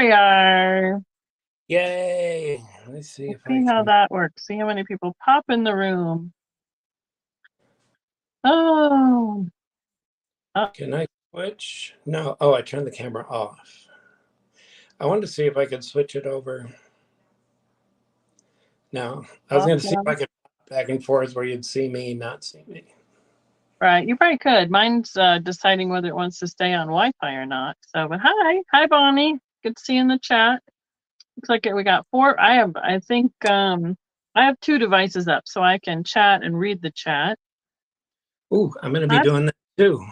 we are. Yay. Let's see if I See can. how that works. See how many people pop in the room. Oh. Can I switch? No. Oh, I turned the camera off. I wanted to see if I could switch it over. No. I was going to see if I could back and forth where you'd see me, not see me. Right. You probably could. Mine's deciding whether it wants to stay on Wi-Fi or not. So, but hi. Hi, Bonnie. Good to see you in the chat. Looks like we got 4. I have 2 devices up so I can chat and read the chat. Ooh, I'm going to be doing that too.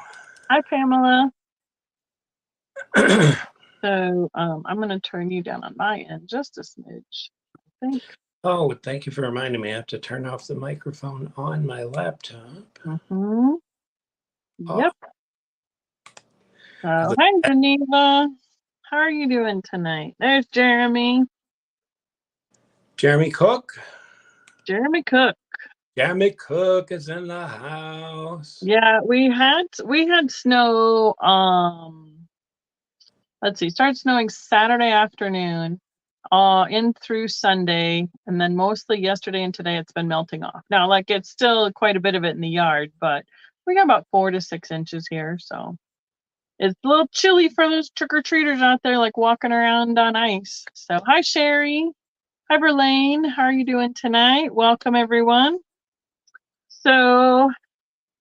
Hi, Pamela. So I'm going to turn you down on my end just a smidge, I think. Oh, thank you for reminding me. I have to turn off the microphone on my laptop. Mm-hmm. Yep. Oh. So, hi, Geneva. How are you doing tonight? There's Jeremy. Jeremy Cook. Jeremy Cook. Jeremy Cook is in the house. Yeah, we had snow. Let's see, started snowing Saturday afternoon, in through Sunday, and then mostly yesterday and today it's been melting off. Now, like it's still quite a bit of it in the yard, but we got about 4 to 6 inches here, so it's a little chilly for those trick-or-treaters out there, like walking around on ice. So, hi, Sherry. Hi, Verlaine. How are you doing tonight? Welcome, everyone. So,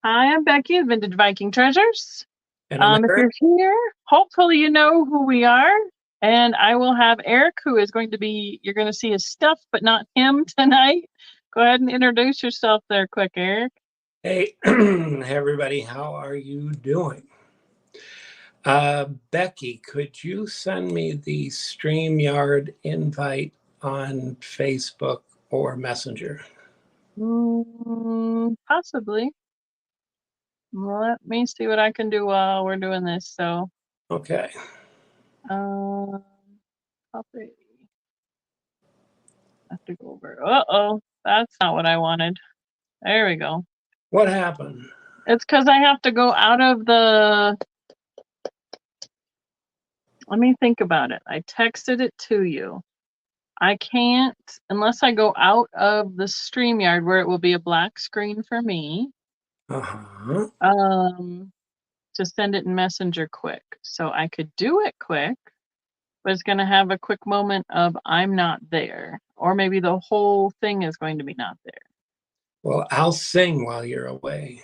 hi, I'm Becky of Vintage Viking Treasures. And I'm if you're here, hopefully you know who we are. And I will have Eric, who is going to be, you're going to see his stuff, but not him tonight. Go ahead and introduce yourself there quick, Eric. Hey, hey everybody, how are you doing? Becky, could you send me the StreamYard invite on Facebook or Messenger? Possibly. Let me see what I can do while we're doing this. So, okay. Copy. I have to go over. Uh-oh, that's not what I wanted. There we go. What happened? It's because I have to go out of the. Let me think about it. I texted it to you. I can't, unless I go out of the StreamYard where it will be a black screen for me, Uh-huh. to send it in Messenger quick. So I could do it quick, but it's going to have a quick moment of I'm not there. Or maybe the whole thing is going to be not there. Well, I'll sing while you're away.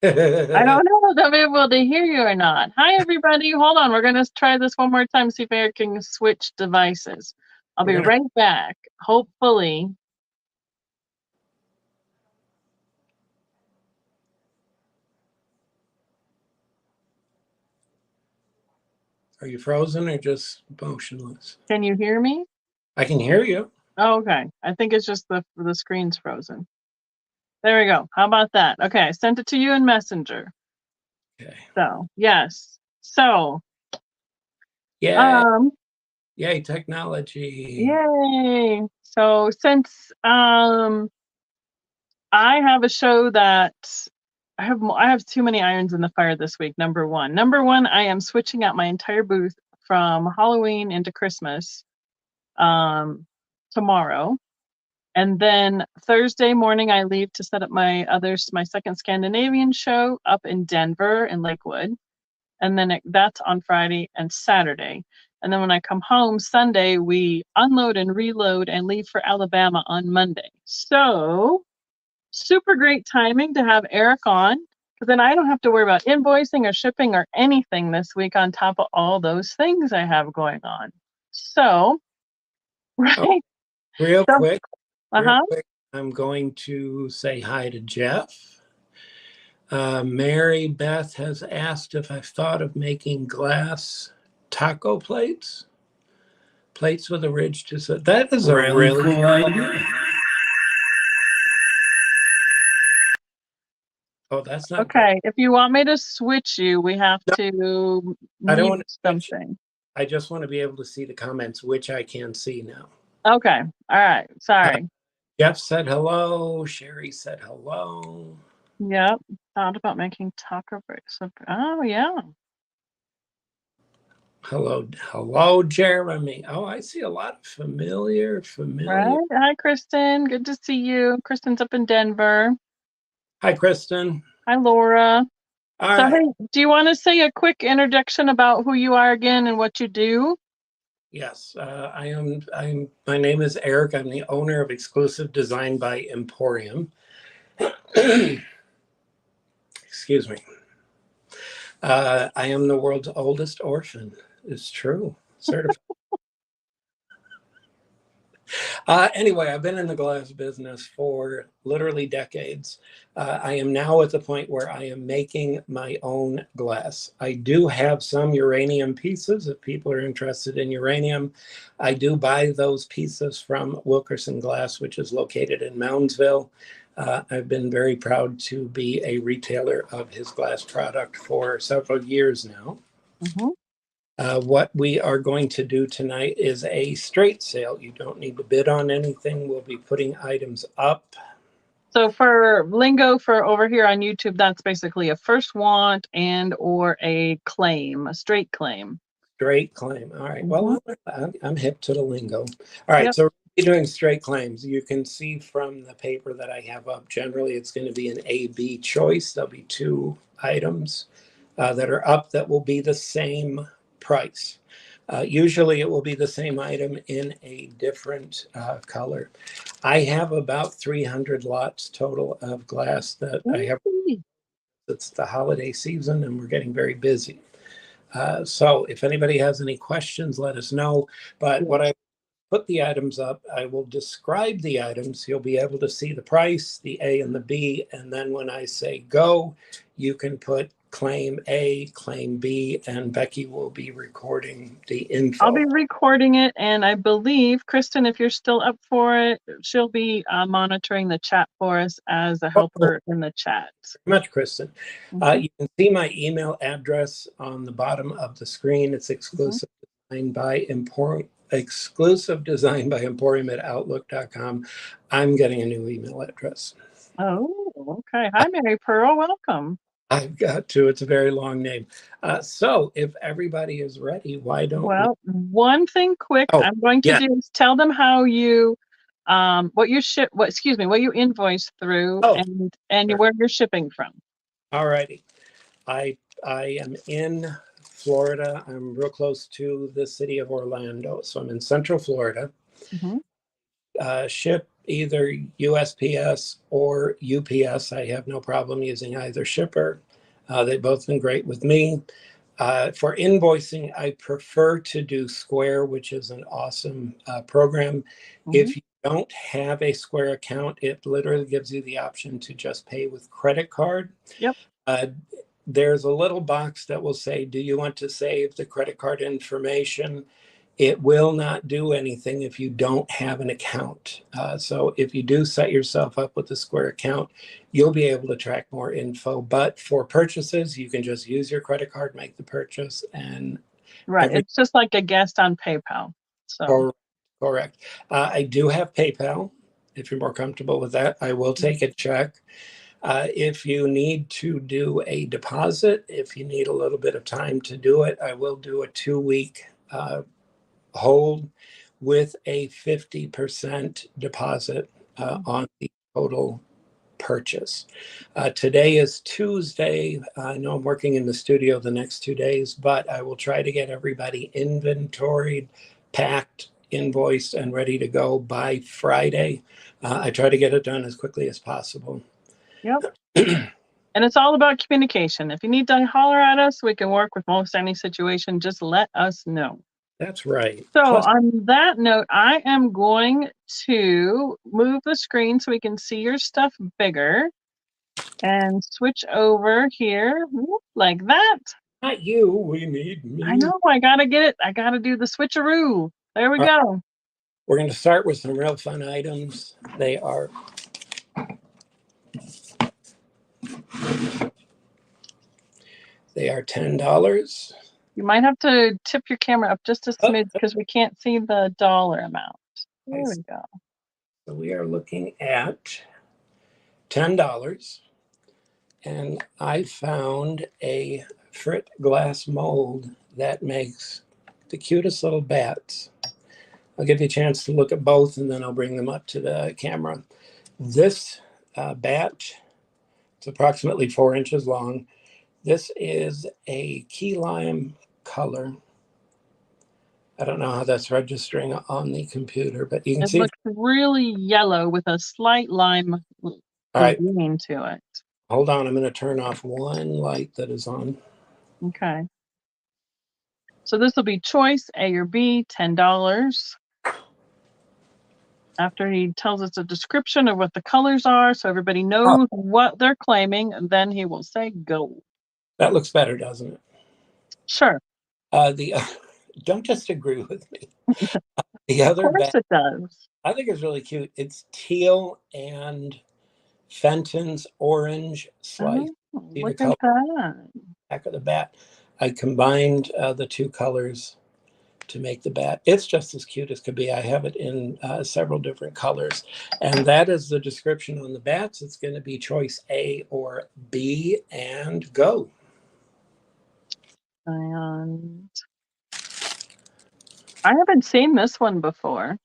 I don't know if I'll be able to hear you or not. Hi, everybody. Hold on. We're going to try this one more time, see if Eric can switch devices. I'll be right back. Hopefully. Are you frozen or just motionless? Can you hear me? I can hear you. Oh, okay. I think it's just the screen's frozen. There we go. How about that? Okay, I sent it to you in Messenger. Okay. So, yes. So, yay. Yay, technology. Yay. So, since I have a show that I have too many irons in the fire this week. Number one, I am switching out my entire booth from Halloween into Christmas tomorrow. And then Thursday morning, I leave to set up my second Scandinavian show up in Denver in Lakewood. And then that's on Friday and Saturday. And then when I come home Sunday, we unload and reload and leave for Alabama on Monday. So super great timing to have Eric on, because then I don't have to worry about invoicing or shipping or anything this week on top of all those things I have going on. So, right. Oh, real quick, I'm going to say hi to Jeff. Mary Beth has asked if I've thought of making glass taco plates with a ridge to sit. That is a really cool idea. Oh, that's not okay. Good. If you want me to switch you, we have to. I don't want to something. I just want to be able to see the comments, which I can see now. Okay. All right. Sorry. Jeff said hello. Sherry said hello. Yep. Thought about making taco bricks. Oh, yeah. Hello, Jeremy. Oh, I see a lot of familiar. Right. Hi, Kristen. Good to see you. Kristen's up in Denver. Hi, Kristen. Hi, Laura. All right. Hey, do you want to say a quick introduction about who you are again and what you do? Yes, my name is Eric. I'm the owner of Exclusive Design by Emporium. Excuse me. I am the world's oldest orphan. It's true. Certified. Anyway, I've been in the glass business for literally decades. I am now at the point where I am making my own glass. I do have some uranium pieces if people are interested in uranium. I do buy those pieces from Wilkerson Glass, which is located in Moundsville. I've been very proud to be a retailer of his glass product for several years now. Mm-hmm. What we are going to do tonight is a straight sale. You don't need to bid on anything. We'll be putting items up. So for lingo for over here on YouTube, that's basically a first want and or a claim, a straight claim. Straight claim. All right. Mm-hmm. Well, I'm hip to the lingo. All right. Yep. So we're doing straight claims. You can see from the paper that I have up, generally it's going to be an A-B choice. There'll be two items that are up that will be the same price. Usually it will be the same item in a different color. I have about 300 lots total of glass that I have. It's the holiday season and we're getting very busy. So if anybody has any questions, let us know. But what I put the items up, I will describe the items. You'll be able to see the price, the A and the B. And then when I say go, you can put claim A, claim B, and Becky will be recording the info. I'll be recording it. And I believe, Kristen, if you're still up for it, she'll be monitoring the chat for us as a helper in the chat. Very much, Kristen. You can see my email address on the bottom of the screen. It's exclusive design by Emporium. Exclusive design by Emporium at outlook.com. I'm getting a new email address. Oh, okay. Hi, Mary Pearl. Welcome. I've got to. It's a very long name. So if everybody is ready, why don't one thing quick I'm going to do is tell them how you what you invoice through and where you're shipping from. All righty. I am in Florida. I'm real close to the city of Orlando. So I'm in Central Florida. Ship either USPS or UPS. I have no problem using either shipper. They've both been great with me. For invoicing, I prefer to do Square, which is an awesome program. If you don't have a Square account, it literally gives you the option to just pay with credit card. Yep. There's a little box that will say, do you want to save the credit card information? It will not do anything if you don't have an account. So if you do set yourself up with a Square account, you'll be able to track more info. But for purchases, you can just use your credit card, make the purchase. And it's just like a guest on PayPal. So correct. I do have PayPal. If you're more comfortable with that, I will take a check. If you need to do a deposit, if you need a little bit of time to do it, I will do a 2-week hold with a 50% deposit on the total purchase. Today is Tuesday. I know I'm working in the studio the next 2 days, but I will try to get everybody inventoried, packed, invoiced, and ready to go by Friday. I try to get it done as quickly as possible. Yep. And it's all about communication. If you need to holler at us, we can work with most any situation. Just let us know. That's right. So on that note, I am going to move the screen so we can see your stuff bigger and switch over here like that. Not you. We need me. I know. I got to get it. I got to do the switcheroo. There we go. We're going to start with some real fun items. They are $10. You might have to tip your camera up just a smidge because we can't see the dollar amount. There we go. So we are looking at $10. And I found a frit glass mold that makes the cutest little bats. I'll give you a chance to look at both, and then I'll bring them up to the camera. This bat, it's approximately 4 inches long. This is a key lime color. I don't know how that's registering on the computer, but you can see it looks really yellow with a slight lime green to it. Hold on, I'm going to turn off one light that is on. Okay. So this will be choice A or B, $10. After he tells us a description of what the colors are, so everybody knows what they're claiming, and then he will say go. That looks better, doesn't it? Sure. Don't just agree with me. The other of course bat it does. I think is really cute. It's teal and Fenton's orange slice. See the Look color at that. back of the bat. I combined the two colors to make the bat. It's just as cute as could be. I have it in several different colors. And that is the description on the bats. It's going to be choice A or B, and go. And I haven't seen this one before.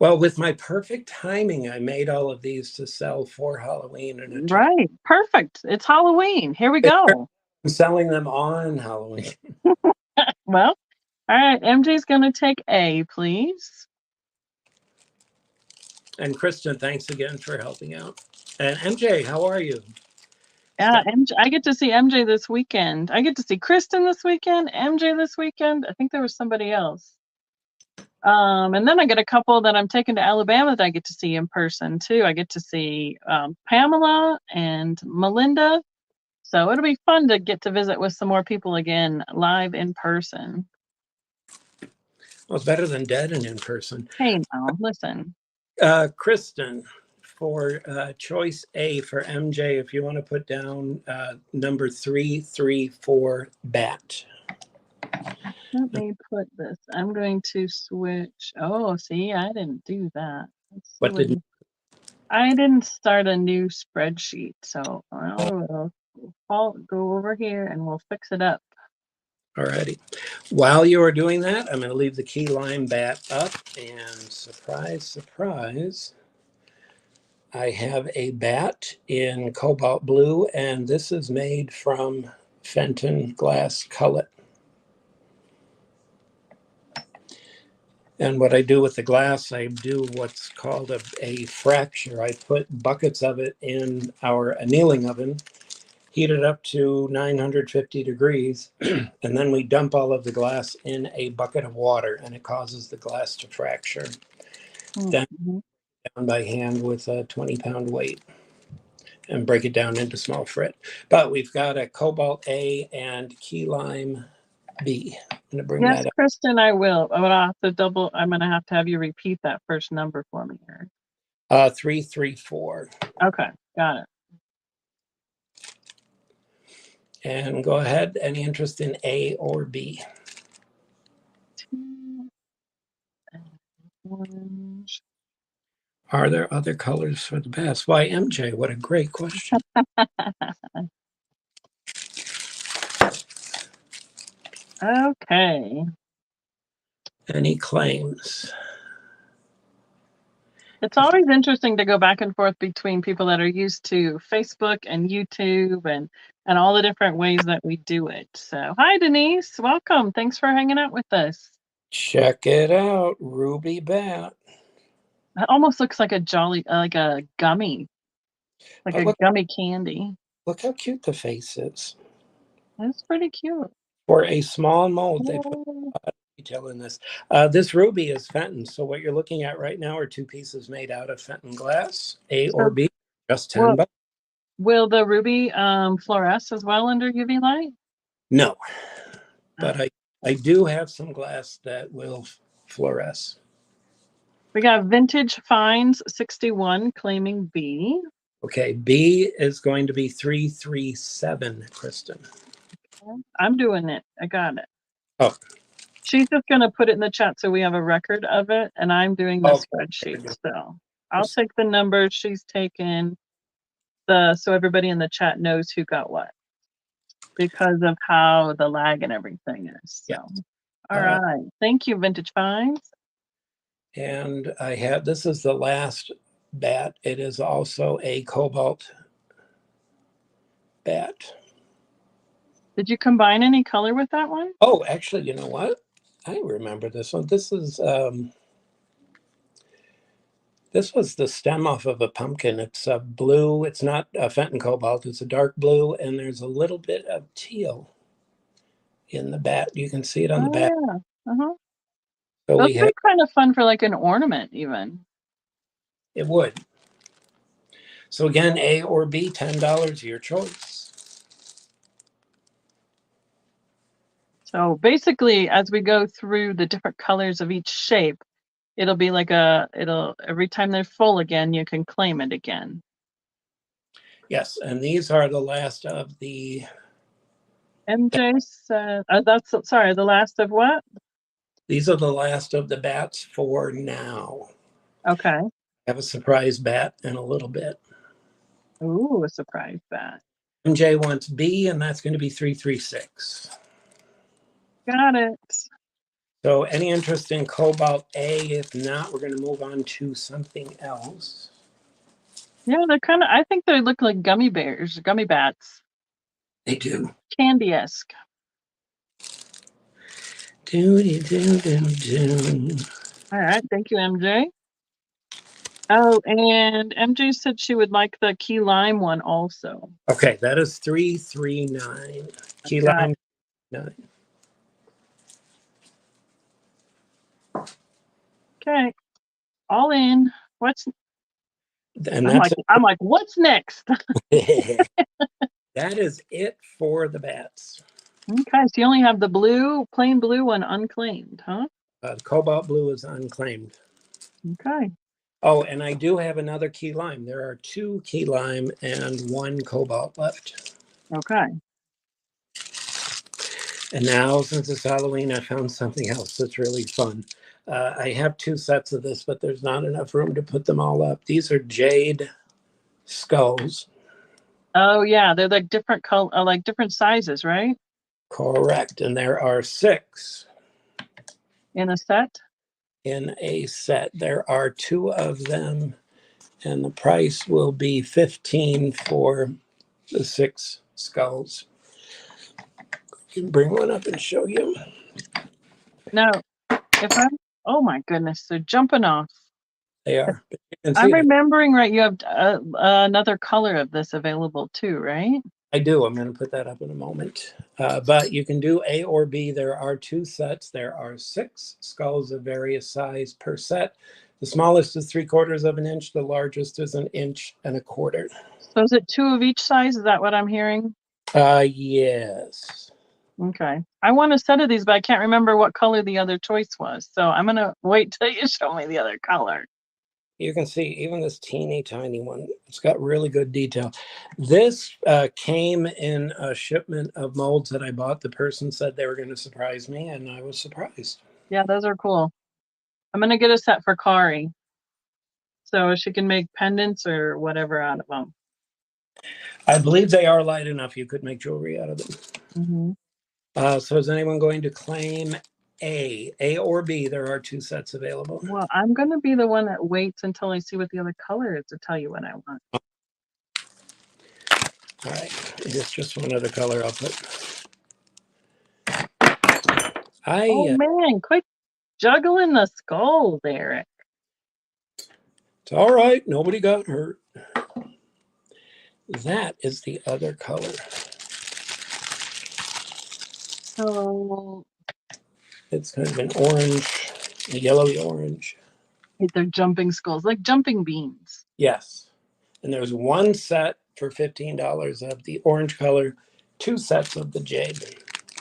Well, with my perfect timing, I made all of these to sell for Halloween. And right. Perfect. It's Halloween. Here we go. I'm selling them on Halloween. Well, all right. MJ's going to take A, please. And Kristen, thanks again for helping out. And MJ, how are you? Yeah, MJ, I get to see MJ this weekend. I get to see Kristen this weekend, MJ this weekend. I think there was somebody else. And then I get a couple that I'm taking to Alabama that I get to see in person too. I get to see Pamela and Melinda. So it'll be fun to get to visit with some more people again live in person. Well, it's better than dead and in person. Hey, now, listen. Kristen, for choice A for MJ, if you want to put down number 334 bat. Let me put this. I'm going to switch. Oh, see, I didn't do that. What did I didn't start a new spreadsheet, so I'll go over here and we'll fix it up. Alrighty. While you are doing that, I'm going to leave the key lime bat up, and surprise, surprise, I have a bat in cobalt blue, and this is made from Fenton glass cullet. And what I do with the glass, I do what's called a fracture. I put buckets of it in our annealing oven, heat it up to 950 degrees, and then we dump all of the glass in a bucket of water, and it causes the glass to fracture. Then down by hand with a 20-pound weight and break it down into small frit. But we've got a cobalt A and key lime B. I'm going to bring that up. Kristen, I will. I'm gonna have to have you repeat that first number for me here. 334. Okay, got it. And go ahead. Any interest in A or B? 2 and orange. Are there other colors for the bats? Why, MJ, what a great question. Okay. Any claims? It's always interesting to go back and forth between people that are used to Facebook and YouTube and all the different ways that we do it. So, hi, Denise. Welcome. Thanks for hanging out with us. Check it out. Ruby bat. It almost looks like a gummy, gummy candy. Look how cute the face is. That's pretty cute. For a small mold, they put a lot of detail in this. This ruby is Fenton. So what you're looking at right now are two pieces made out of Fenton glass, A or B, just 10 bucks. Will the ruby fluoresce as well under UV light? No, but I do have some glass that will fluoresce. We got Vintage Finds 61 claiming B. Okay, B is going to be 337, Kristen. I'm doing it. I got it. Oh. She's just going to put it in the chat so we have a record of it, and I'm doing the spreadsheet. So I'll take the numbers she's taken, so everybody in the chat knows who got what. because of how the lag and everything is. So, Yeah. all right. Thank you, Vintage Finds. And I have, this is the last bat. It is also a cobalt bat. Did you combine any color with that one? Oh, actually, you know what? I remember this one. This was the stem off of a pumpkin. It's a blue. It's not a Fenton cobalt. It's a dark blue, and there's a little bit of teal in the bat. You can see it on the Oh, back. yeah. Uh-huh. So Those we would have, be kind of fun for like an ornament even. it would. So again, A or B, $10, your choice. So basically, as we go through the different colors of each shape, it'll be like every time they're full again, you can claim it again. Yes, and these are the last of the, MJ said, the last of what? these are the last of the bats for now. Okay. I have a surprise bat in a little bit. Ooh, a surprise bat. MJ wants B, and that's going to be 336. Got it. So any interest in Cobalt A? If not, we're going to move on to something else. Yeah, I think they look like gummy bears, gummy bats. They do. Candy-esque. Do, do, do, do, do. All right, thank you, MJ. Oh, and MJ said she would like the key lime one also. Okay, that is 339. Key Got lime 9. Okay, all in. And I'm like, what's next? that is it for the bats. Okay, so you only have the plain blue one unclaimed, huh? Cobalt blue is unclaimed. Okay. Oh, and I do have another key lime. There are 2 key lime and 1 cobalt left. Okay. And now, since it's Halloween, I found something else that's really fun. I have 2 sets of this, but there's not enough room to put them all up. These are jade skulls. Oh yeah, they're like different like different sizes, right? Correct. And there are 6 In a set. in a set. There are 2 of them, and the price will be $15 for the 6 skulls. I can bring one up and show you. No, oh my goodness, they're jumping off. They are. You can I'm see them. remembering right, you have another color of this available too, right? I do. I'm going to put that up in a moment. But you can do A or B. There are 2 sets. There are 6 skulls of various size per set. The smallest is 3/4 of an inch. The largest is 1 1/4 inch. So is it 2 of each size? Is that what I'm hearing? Yes. Okay. I want a set of these, but I can't remember what color the other choice was. So I'm going to wait till you show me the other color. You can see even this teeny tiny one. It's got really good detail. This came in a shipment of molds that I bought. The person said they were going to surprise me, and I was surprised. Yeah, those are cool. I'm going to get a set for Kari, so she can make pendants or whatever out of them. I believe they are light enough you could make jewelry out of them. Mm-hmm. So is anyone going to claim A or B? There are 2 sets available. Well, I'm going to be the one that waits until I see what the other color is to tell you what I want. All right, it's just one other color I'll put. Oh man, quit juggling the skulls, Eric. It's all right. Nobody got hurt. That is the other color. So It's kind of an orange, a yellowy orange. they're jumping skulls, like jumping beans. Yes. And there's 1 set for $15 of the orange color, 2 sets of the jade.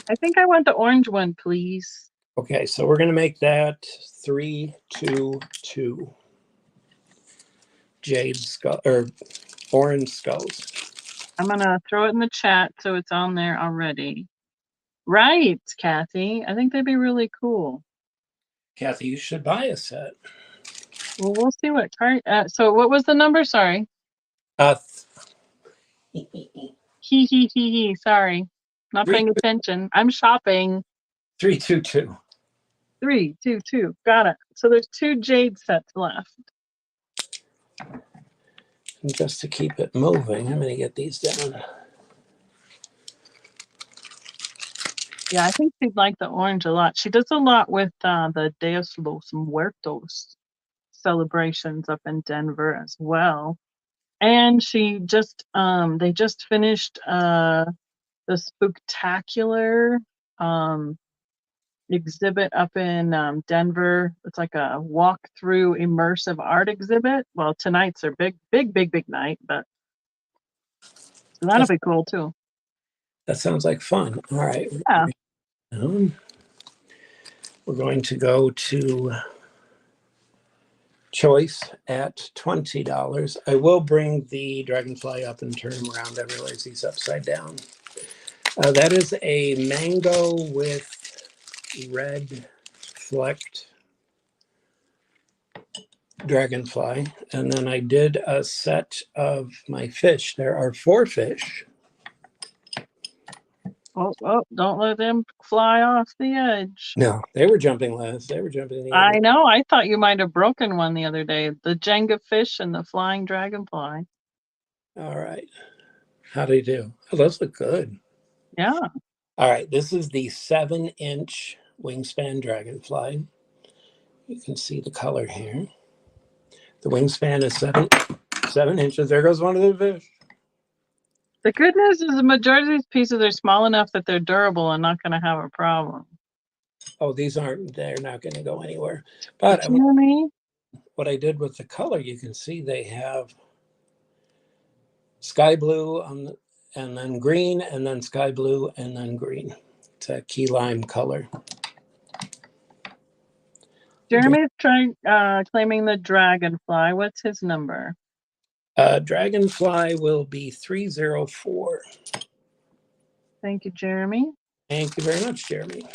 I think I want the orange one, please. Okay, so we're going to make that 3, 2, 2. Jade skull or orange skulls. I'm going to throw it in the chat so it's on there already. Right, Kathy. I think they'd be really cool. Kathy, you should buy a set. Well, we'll see what so what was the number? Sorry. Uh, He. Sorry. Not paying attention. I'm shopping. 322. 322. Got it. So there's 2 jade sets left. And just to keep it moving, I'm going to get these down. Yeah, I think she'd like the orange a lot. She does a lot with the Dios los Muertos celebrations up in Denver as well. And she just they just finished the Spooktacular exhibit up in Denver. It's like a walk-through immersive art exhibit. Well, tonight's their big night, but so that'll be cool too. That sounds like fun. All right. Yeah. We're going to go to choice at $20. I will bring the dragonfly up and turn him around. I realize he's upside down. That is a mango with red flecked dragonfly. And then I did a set of my fish. There are 4 fish. Oh, don't let them fly off the edge. No, they were jumping last. They were jumping the I know. I thought you might have broken one the other day. The Jenga fish and the flying dragonfly. All right. How do you do? Oh, those look good. Yeah. All right. This is the 7-inch wingspan dragonfly. You can see the color here. The wingspan is 7 inches. There goes one of the fish. The good news is the majority of these pieces are small enough that they're durable and not going to have a problem. Oh, they're not going to go anywhere. But what I did with the color, you can see they have sky blue and then green, and then sky blue, and then green. It's a key lime color. Jeremy's claiming the dragonfly. What's his number? Dragonfly will be 304. Thank you, Jeremy. Thank you very much, Jeremy.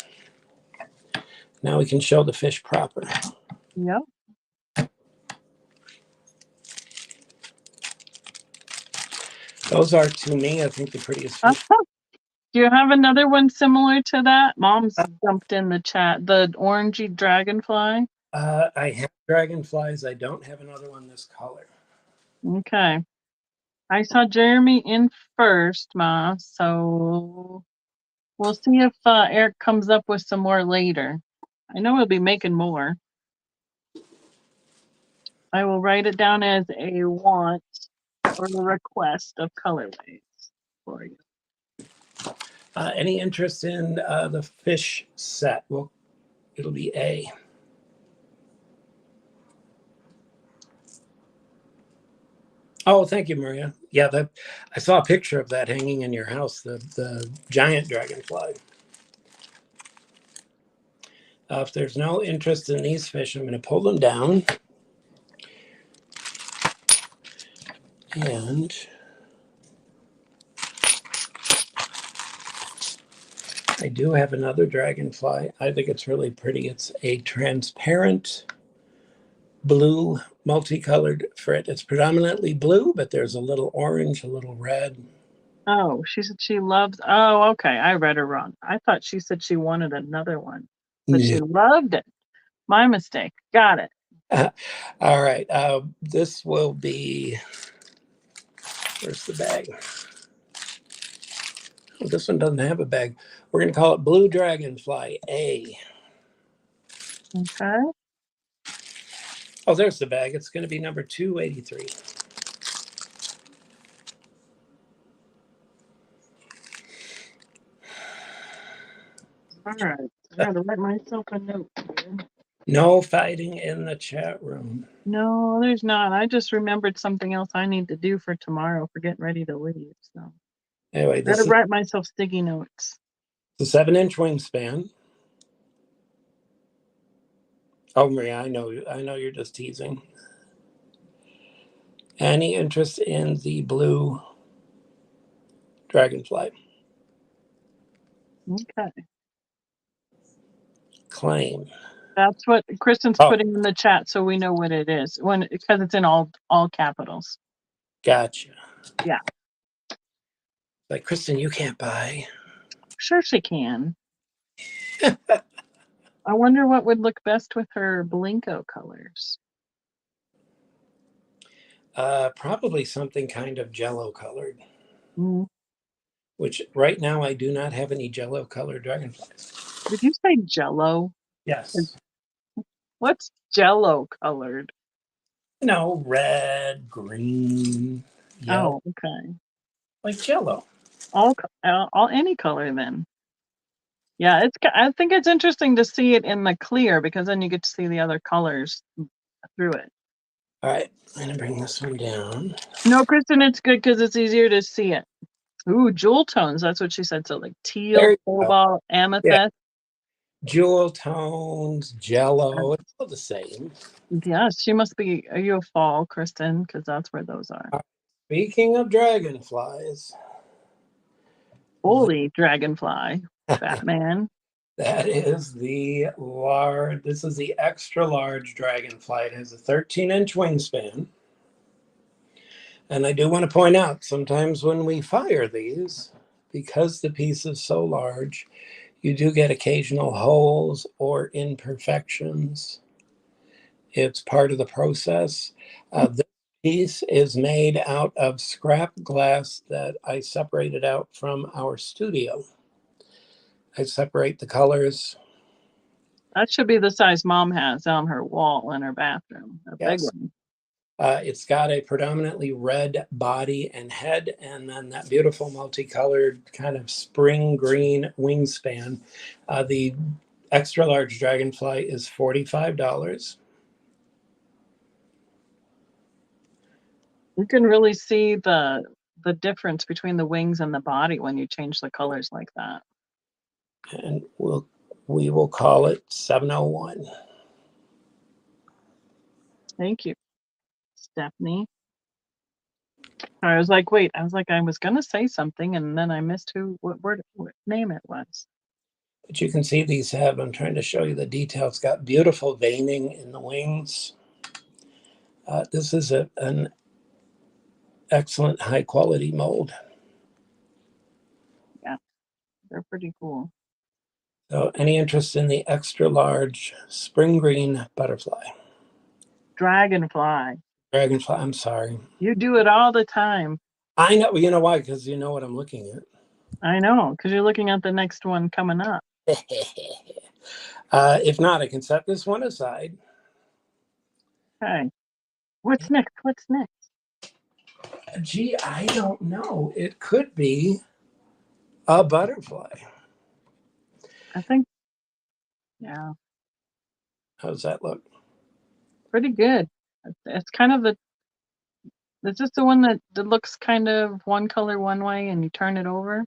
Now we can show the fish proper. Yep. Those are, to me, I think the prettiest fish. Do you have another one similar to that? Mom's jumped in the chat. The orangey dragonfly. I have dragonflies. I don't have another one this color. Okay. I saw Jeremy in first, Ma, so we'll see if Eric comes up with some more later. I know he'll be making more. I will write it down as a want or a request of colorways for you. Any interest in the fish set? Well, it'll be A. Oh, thank you, Maria. Yeah, I saw a picture of that hanging in your house, the giant dragonfly. If there's no interest in these fish, I'm going to pull them down. And I do have another dragonfly. I think it's really pretty. It's a transparent blue multicolored frit. It's predominantly blue, but there's a little orange, a little red. Oh, she said she loves. Oh, okay. I read her wrong. I thought she said she wanted another one, but she loved it. My mistake. Got it. All right. This will be. Where's the bag? Oh, this one doesn't have a bag. We're going to call it Blue Dragonfly A. Okay. Oh, there's the bag. It's going to be number 283. All right. I got to write myself a note here. No fighting in the chat room. No, there's not. I just remembered something else I need to do for tomorrow for getting ready to leave. So anyway, I got to write myself sticky notes. The 7-inch wingspan. Oh, Maria, I know you're just teasing. Any interest in the blue dragonfly? Okay. Claim. That's what Kristen's putting in the chat, so we know what it is because it's in all capitals. Gotcha. Yeah. Like, Kristen, you can't buy. Sure she can. I wonder what would look best with her Blinko colors. Probably something kind of jello colored, Mm. which right now I do not have any jello colored dragonflies. Did you say Jello? Yes. What's Jello colored? No, red, green, yellow, Oh, okay. like jello. All any color then. Yeah, I think it's interesting to see it in the clear because then you get to see the other colors through it. All right, I'm going to bring this one down. No, Kristen, it's good because it's easier to see it. Ooh, jewel tones. That's what she said. So like teal, cobalt, amethyst. Yeah. Jewel tones, jello, it's all the same. Yes, she must be. Are you a fall, Kristen? Because that's where those are. Speaking of dragonflies, Holy dragonfly, Batman. that is this is the extra large dragonfly. It has a 13-inch wingspan. And I do want to point out, sometimes when we fire these, because the piece is so large, you do get occasional holes or imperfections. It's part of the process. This piece is made out of scrap glass that I separated out from our studio. I separate the colors. That should be the size Mom has on her wall in her bathroom. A big Yes. one. It's got a predominantly red body and head, and then that beautiful multicolored kind of spring green wingspan. The extra large dragonfly is $45. You can really see the difference between the wings and the body when you change the colors like that. And we will call it 701. Thank you, Stephanie. I was like, wait, I was gonna say something and then I missed what word, what name it was. But you can see these have, I'm trying to show you the detail. It's got beautiful veining in the wings. This is an excellent high quality mold. Yeah, they're pretty cool. So any interest in the extra large spring green butterfly? Dragonfly. Dragonfly, I'm sorry. You do it all the time. I know, you know why? Because you know what I'm looking at. I know, because you're looking at the next one coming up. If not, I can set this one aside. Okay. What's next? What's next? Gee, I don't know. It could be a butterfly. I think, yeah, How's that look? pretty good. It's kind of is this the one that looks kind of one color one way and you turn it over?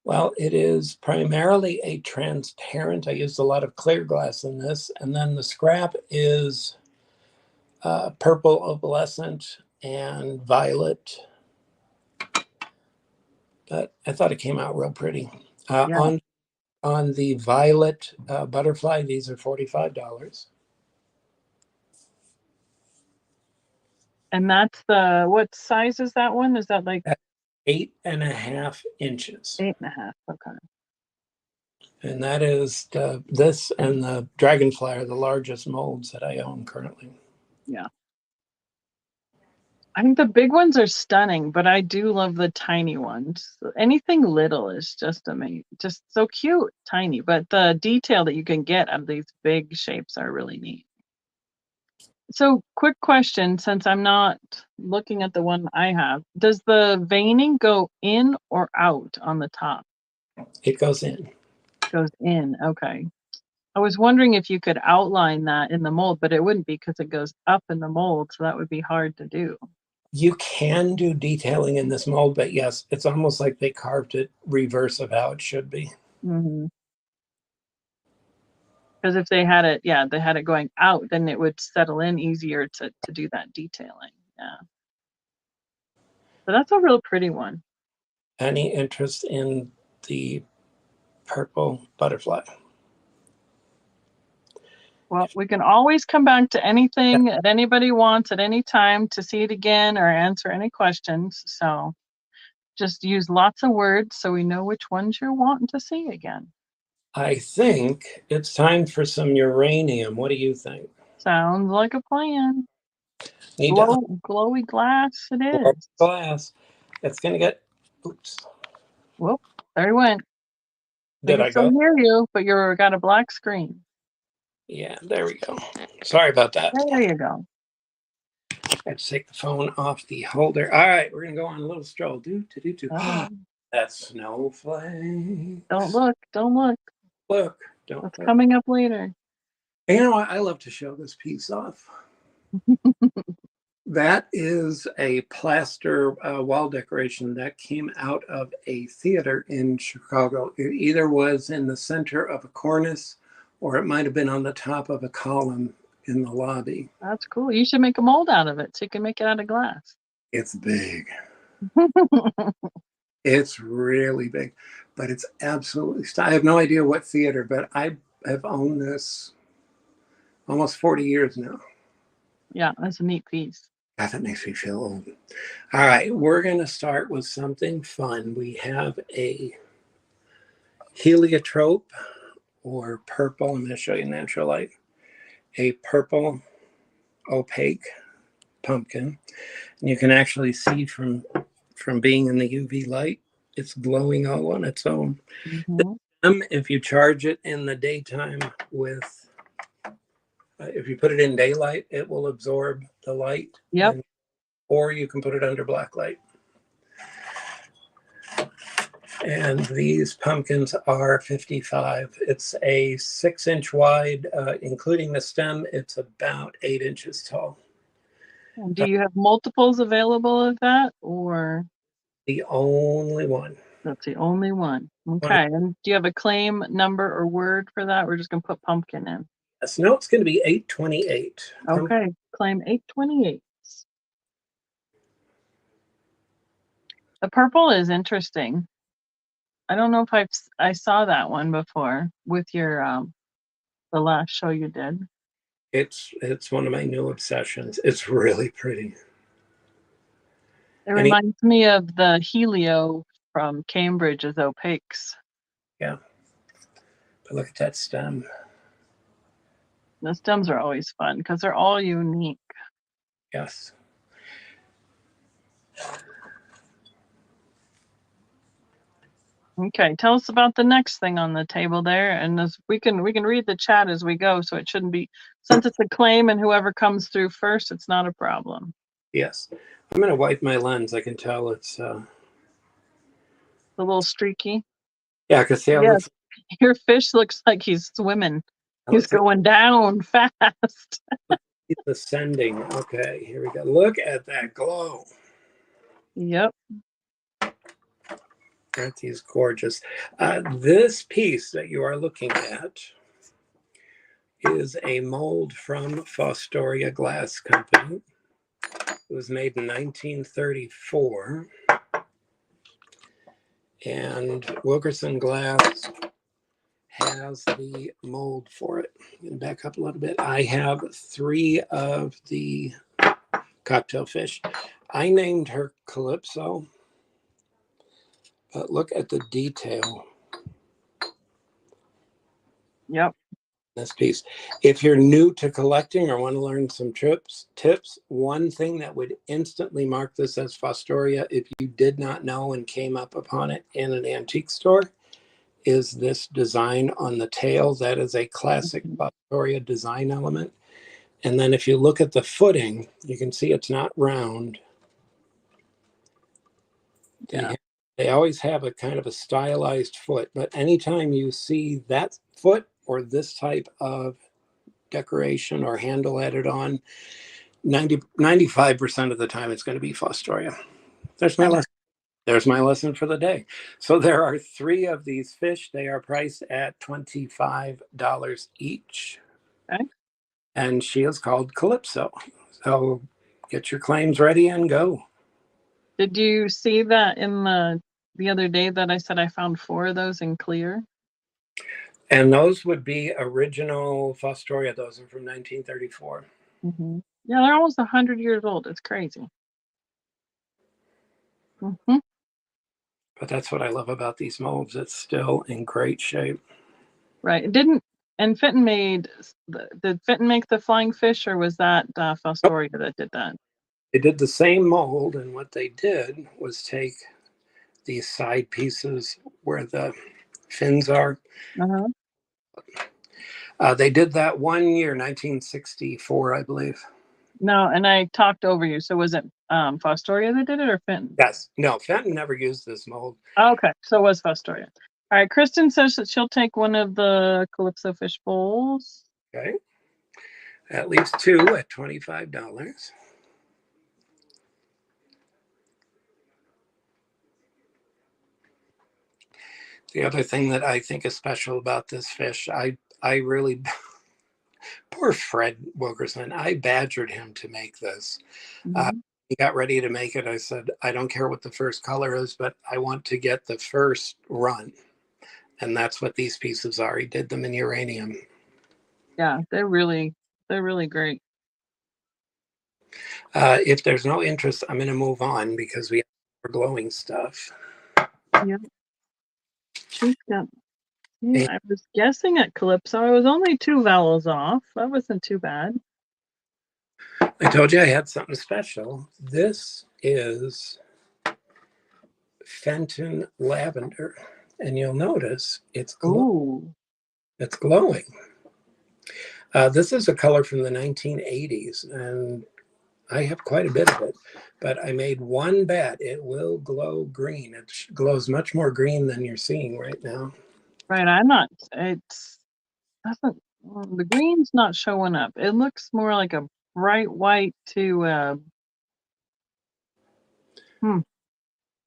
Well, it is primarily a transparent. I used a lot of clear glass in this. And then the scrap is purple opalescent and violet. But I thought it came out real pretty. Yeah. On the violet butterfly, these are $45. And that's what size is that one? Is that like 8.5 inches. 8.5? Okay. And that is this and the dragonfly are the largest molds that I own currently. Yeah. I think the big ones are stunning, but I do love the tiny ones. Anything little is just amazing, just so cute, tiny. But the detail that you can get out of these big shapes are really neat. So, quick question, since I'm not looking at the one I have, does the veining go in or out on the top? It goes in. Goes in, okay. I was wondering if you could outline that in the mold, but it wouldn't be because it goes up in the mold, so that would be hard to do. You can do detailing in this mold, but yes, it's almost like they carved it reverse of how it should be. Mm-hmm. Because if they had it, yeah, they had it going out, then it would settle in easier to do that detailing. Yeah. So that's a real pretty one. Any interest in the purple butterfly? Well, we can always come back to anything that anybody wants at any time to see it again or answer any questions. So Just use lots of words so we know which ones you're wanting to see again. I think it's time for some uranium. What do you think? Sounds like a plan. Need to Glowy glass it unplug is. glass. It's going to get, oops. Whoop, there he went. We Did can I still go? hear you, but you're got a black screen. Yeah, there we go. Sorry about that. There you go. I have to take the phone off the holder. All right, we're going to go on a little stroll. That's snowflake. Don't look. Don't look. Look, don't That's look. coming up later. And you know what? I love to show this piece off. That is a plaster wall decoration that came out of a theater in Chicago. It either was in the center of a cornice or it might have been on the top of a column in the lobby. That's cool. You should make a mold out of it so you can make it out of glass. It's big. It's really big, but it's absolutely. I have no idea what theater, but I have owned this almost 40 years now. Yeah, that's a neat piece. God, that makes me feel old. All right, we're going to start with something fun. We have a heliotrope or purple. I'm going to show you natural light. A purple opaque pumpkin. And you can actually see from being in the UV light, it's glowing all on its own. If you charge it in the daytime with, if you put it in daylight, it will absorb the light. Yep. Or you can put it under black light. And these pumpkins are 55. It's a 6-inch wide, including the stem. It's about 8 inches tall. Do you have multiples available of that, or The only one. that's the only one? Okay. And do you have a claim number or word for that? We're just going to put pumpkin in. Yes, no, it's going to be 828. Okay. Claim 828. The purple is interesting. I don't know if I saw that one before with your the last show you did. It's one of my new obsessions. It's really pretty. It reminds me of the Helio from Cambridge as opaques. Yeah. But look at that stem. The stems are always fun because they're all unique. Yes. Okay, tell us about the next thing on the table there, and as we can read the chat as we go, so it shouldn't be, since it's a claim and whoever comes through first, it's not a problem. Yes, I'm gonna wipe my lens. I can tell it's a little streaky. Yeah, because see how yes, your fish looks like he's swimming. He's going down fast. He's ascending. Okay, here we go. Look at that glow. Yep. That is gorgeous. This piece that you are looking at is a mold from Fostoria Glass Company. It was made in 1934. And Wilkerson Glass has the mold for it. I'm going to back up a little bit. I have 3 of the cocktail fish. I named her Calypso. But look at the detail. Yep. This piece. If you're new to collecting or want to learn some tips, one thing that would instantly mark this as Fostoria, if you did not know and came up upon it in an antique store, is this design on the tail. That is a classic Fostoria design element. And then if you look at the footing, you can see it's not round. Yeah. They always have a kind of a stylized foot, but anytime you see that foot or this type of decoration or handle added on, 95% of the time it's going to be Fostoria. There's my lesson. There's my lesson for the day. So there are 3 of these fish. They are priced at $25 each. Okay. And she is called Calypso. So get your claims ready and go. Did you see that in the other day that I said I found 4 of those in clear? And those would be original Fostoria. Those are from 1934. Mm-hmm. Yeah, they're almost 100 years old. It's crazy. Mm-hmm. that's what I love about these molds. It's still in great shape. Right. It didn't. And Fenton did Fenton make the flying fish, or was that Fostoria that did that? They did the same mold, and what they did was take these side pieces where the fins are. Uh-huh. They did that 1 year, 1964, I believe. No, and I talked over you. So was it Fostoria that did it, or Fenton? Yes. No, Fenton never used this mold. Okay, so it was Fostoria. All right, Kristen says that she'll take one of the Calypso fish bowls. Okay. At least 2 at $25. The other thing that I think is special about this fish, I really, poor Fred Wilkerson, I badgered him to make this. Mhm. He got ready to make it. I said, I don't care what the first color is, but I want to get the first run. And that's what these pieces are. He did them in uranium. Yeah, they're really great. If there's no interest, I'm going to move on because we have more glowing stuff. Yeah. She's got. Yeah, I was guessing at Calypso. I was only 2 vowels off. That wasn't too bad. I told you I had something special. This is Fenton Lavender, and you'll notice it's Ooh. it's glowing. This is a color from the 1980s, and I have quite a bit of it, but I made one bat. It will glow green. It glows much more green than you're seeing right now. Right, I'm not. It's doesn't. The green's not showing up. It looks more like a bright white to.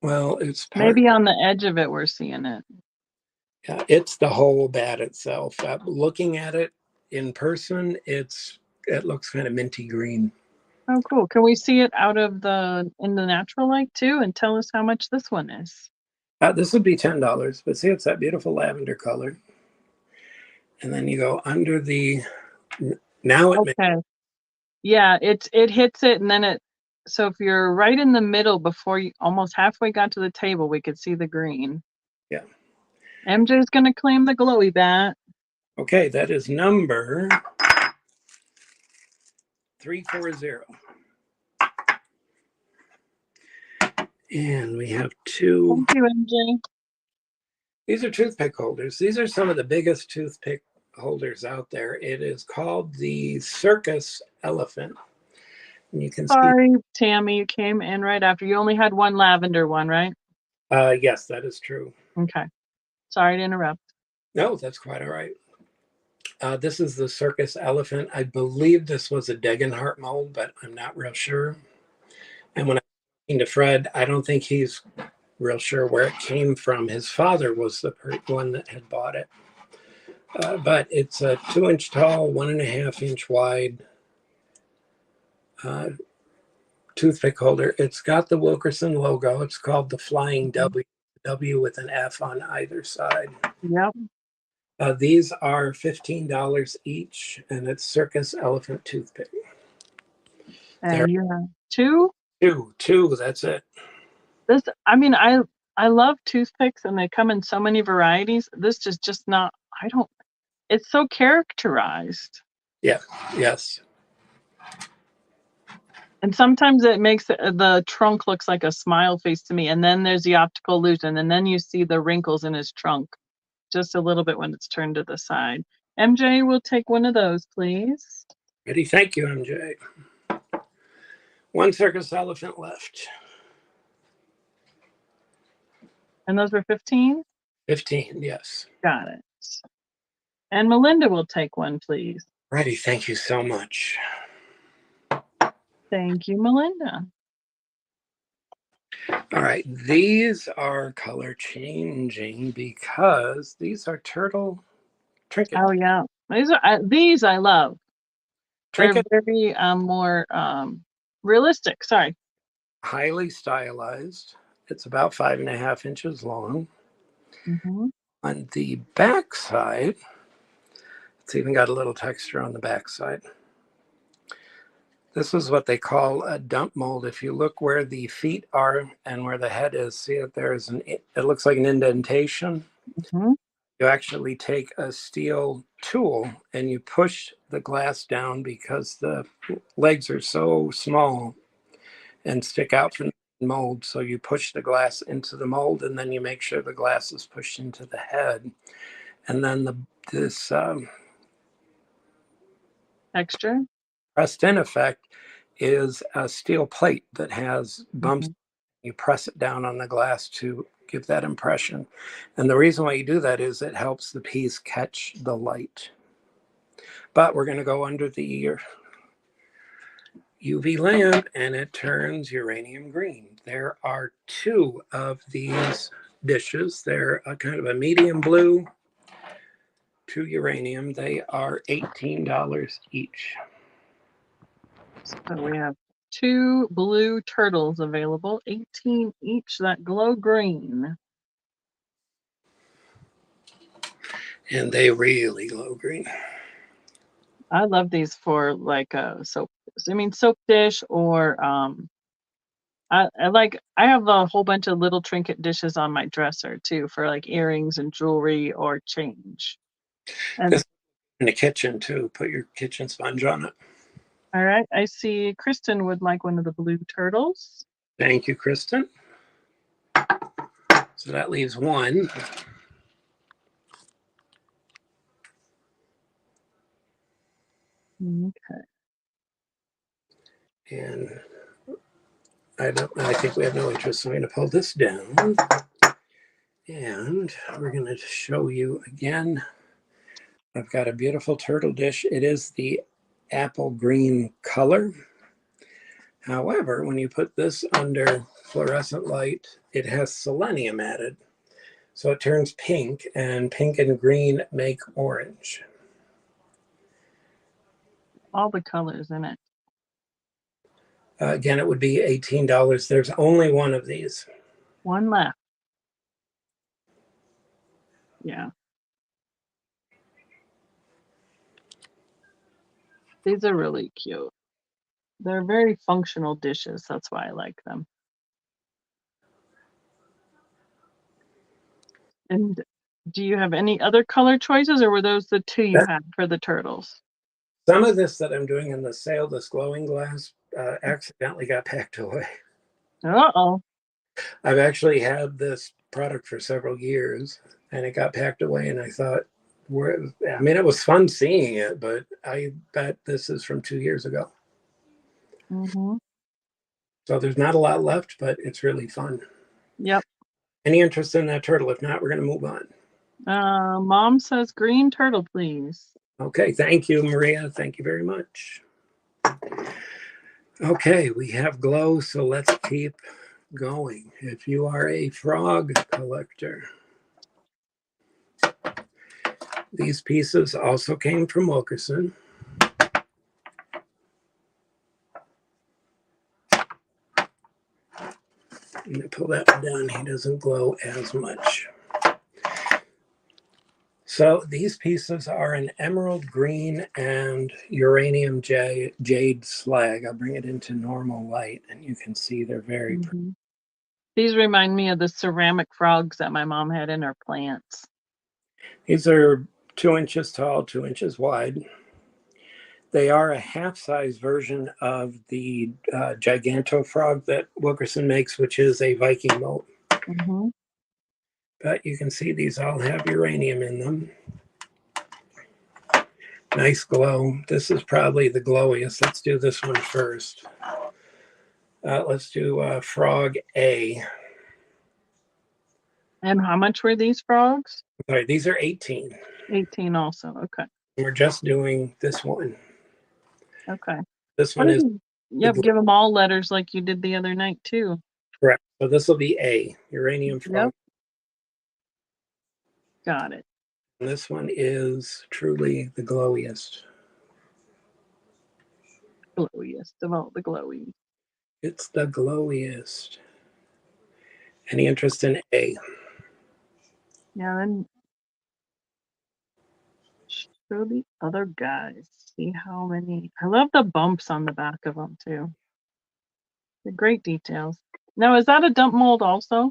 Well, it's Maybe on the edge of it, we're seeing it. Yeah, it's the whole bat itself. Looking at it in person, it looks kind of minty green. Oh, cool. Can we see it in the natural light too, and tell us how much this one is? This would be $10, but see, it's that beautiful lavender color. And then you go under the. Now it Okay. Yeah, it hits it, and then it. So if you're right in the middle, before you almost halfway got to the table, we could see the green. Yeah. MJ's gonna claim the glowy bat. Okay, that is number 340. And we have 2. Thank you, MJ. These are toothpick holders. These are some of the biggest toothpick holders out there. It is called the Circus Elephant. And you can Sorry, Tammy, you came in right after. You only had one lavender one, right? Yes, that is true. Okay. Sorry to interrupt. No, that's quite all right. This is the Circus Elephant. I believe this was a Degenhart mold, but I'm not real sure. And when I was talking to Fred, I don't think he's real sure where it came from. His father was the one that had bought it. But it's a 2-inch tall, 1.5-inch wide toothpick holder. It's got the Wilkerson logo. It's called the Flying W, W with an F on either side. Yep. These are $15 each, and it's Circus Elephant toothpick. And you have 2? Two, that's it. I love toothpicks, and they come in so many varieties. This is just not. It's so characterized. Yeah, yes. And sometimes it makes the trunk looks like a smile face to me, and then there's the optical illusion, and then you see the wrinkles in his trunk just a little bit when it's turned to the side. MJ will take one of those, please. Ready? Thank you, MJ. One Circus Elephant left. And those were 15? 15, yes. Got it. And Melinda will take one, please. Ready? Thank you so much. Thank you, Melinda. All right, these are color changing because these are turtle trinket. Oh yeah, these I love. Trinket. They're very more realistic. Sorry. Highly stylized. It's about 5.5 inches long. Mm-hmm. On the back side, it's even got a little texture on the back side. This is what they call a dump mold. If you look where the feet are and where the head is, see that there's it looks like an indentation. Mm-hmm. You actually take a steel tool and you push the glass down because the legs are so small and stick out from the mold. So you push the glass into the mold, and then you make sure the glass is pushed into the head. And then this Texture. pressed in effect is a steel plate that has bumps. Mm-hmm. You press it down on the glass to give that impression. And the reason why you do that is it helps the piece catch the light. But we're going to go under the UV lamp and it turns uranium green. There are two of these dishes. They're a kind of a medium blue to uranium. They are $18 each. So we have 2 blue turtles available, 18 each that glow green. And they really glow green. I love these for like a soap dish, or I have a whole bunch of little trinket dishes on my dresser too for like earrings and jewelry or change. And This in the kitchen too. Put your kitchen sponge on it. all right, I see Kristen would like one of the blue turtles. Thank you, Kristen. So that leaves one. Okay. And I think we have no interest, so I'm going to pull this down. And we're going to show you again. I've got a beautiful turtle dish. It is the apple green color. However, when you put this under fluorescent light, it has selenium added. So it turns pink, and pink and green make orange. All the colors in it. Again, it would be $18. There's only one of these. One left. Yeah. These are really cute. They're very functional dishes. That's why I like them. And do you have any other color choices, or were those the 2 you had for the turtles? Some of this that I'm doing in the sale, this glowing glass, accidentally got packed away. Uh-oh. I've actually had this product for several years, and it got packed away, and I thought, I mean, it was fun seeing it, but I bet this is from 2 years ago. Mm-hmm. So there's not a lot left, but it's really fun. Yep. Any interest in that turtle? If not, we're going to move on. Mom says green turtle, please. Okay, thank you, Maria. Thank you very much. Okay, we have glow, so let's keep going. If you are a frog collector, these pieces also came from Wilkerson. I'm going to pull that one down. He doesn't glow as much. So these pieces are an emerald green and uranium jade slag. I'll bring it into normal light, and you can see they're very pretty. Mm-hmm. These remind me of the ceramic frogs that my mom had in her plants. These are 2 inches tall, 2 inches wide. They are a half-size version of the Giganto frog that Wilkerson makes, which is a Viking mold. Mm-hmm. But you can see these all have uranium in them. Nice glow. This is probably the glowiest. Let's do this one first. Let's do frog A. And how much were these frogs? Sorry, these are 18. 18 also. Okay. We're just doing this one. Okay. This one is Yep, give them all letters like you did the other night too. correct. So this will be A, uranium frog. Yep. Got it. And this one is truly the glowiest. Glowiest of all the glowy. It's the glowiest. Any interest in A? Yeah, then show the other guys. See how many. I love the bumps on the back of them too. They're great details. Now, is that a dump mold also?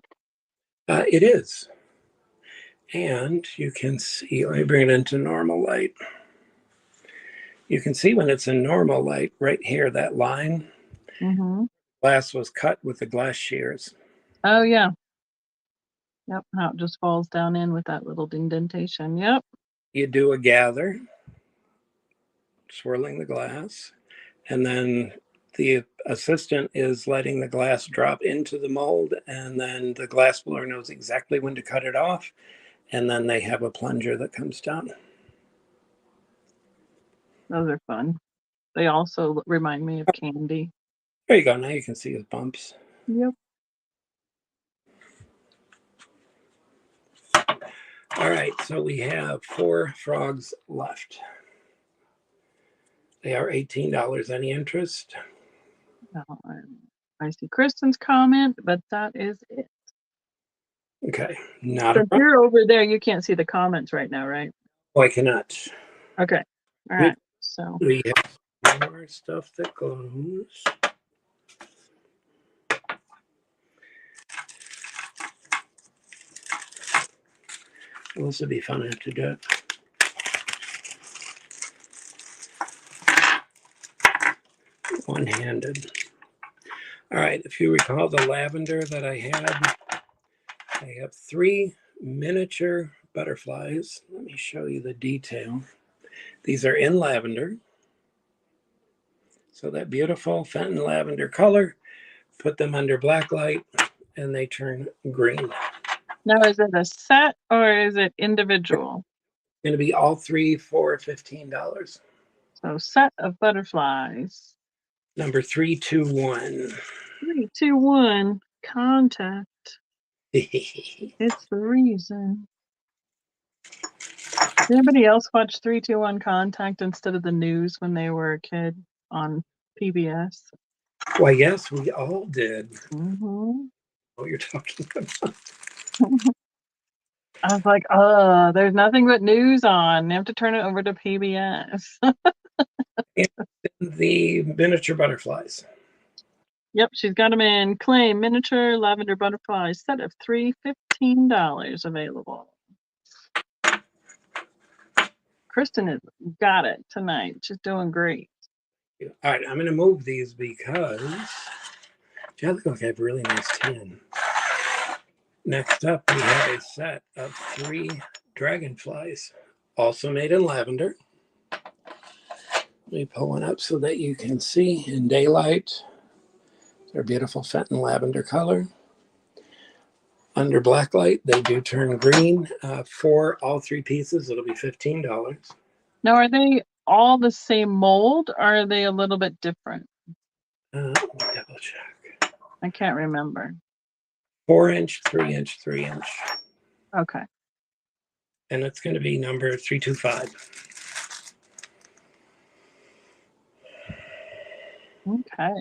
It is. And you can see, let me bring it into normal light. You can see when it's in normal light right here, that line. Mm-hmm. Glass was cut with the glass shears. Oh, yeah. Yep, how it just falls down in with that little indentation. Yep. You do a gather, swirling the glass, and then the assistant is letting the glass drop into the mold, and then the glass blower knows exactly when to cut it off, and then they have a plunger that comes down. Those are fun. They also remind me of candy. There you go. Now you can see the bumps. Yep. All right, so we have 4 frogs left. They are $18. Any interest? Now, I see Kristen's comment, but that is it. Okay, not a Since problem. you're over there, you can't see the comments right now, right? Oh, I cannot. Okay. All right. So We have more stuff that goes. Well, this would be fun. I have to do it. One-handed. All right, if you recall the lavender that I have 3 miniature butterflies. Let me show you the detail. These are in lavender. So that beautiful Fenton lavender color, put them under black light and they turn green. now, is it a set or is it individual? It's going to be all 3 for $15. So set of butterflies. Number 321. 3, 2, 1. Contact. It's the reason. Did anybody else watch 3, 2, 1 Contact instead of the news when they were a kid on PBS? Why, yes, we all did. Mm-hmm. What you're talking about. I was like, there's nothing but news on. They have to turn it over to PBS. The miniature butterflies. Yep, she's got them in claim miniature lavender butterflies set of 3, $15 available. Kristen has got it tonight. She's doing great. All right, I'm going to move these because Jessica looks like I have a really nice tan. Next up, we have a set of 3 dragonflies, also made in lavender. Let me pull one up so that you can see in daylight. They're beautiful Fenton lavender color. Under black light, they do turn green. For all 3 pieces, it'll be $15. Now, are they all the same mold or are they a little bit different? Let me double check. I can't remember. 4-inch, 3-inch, 3-inch. Okay. And it's going to be number 325. Okay.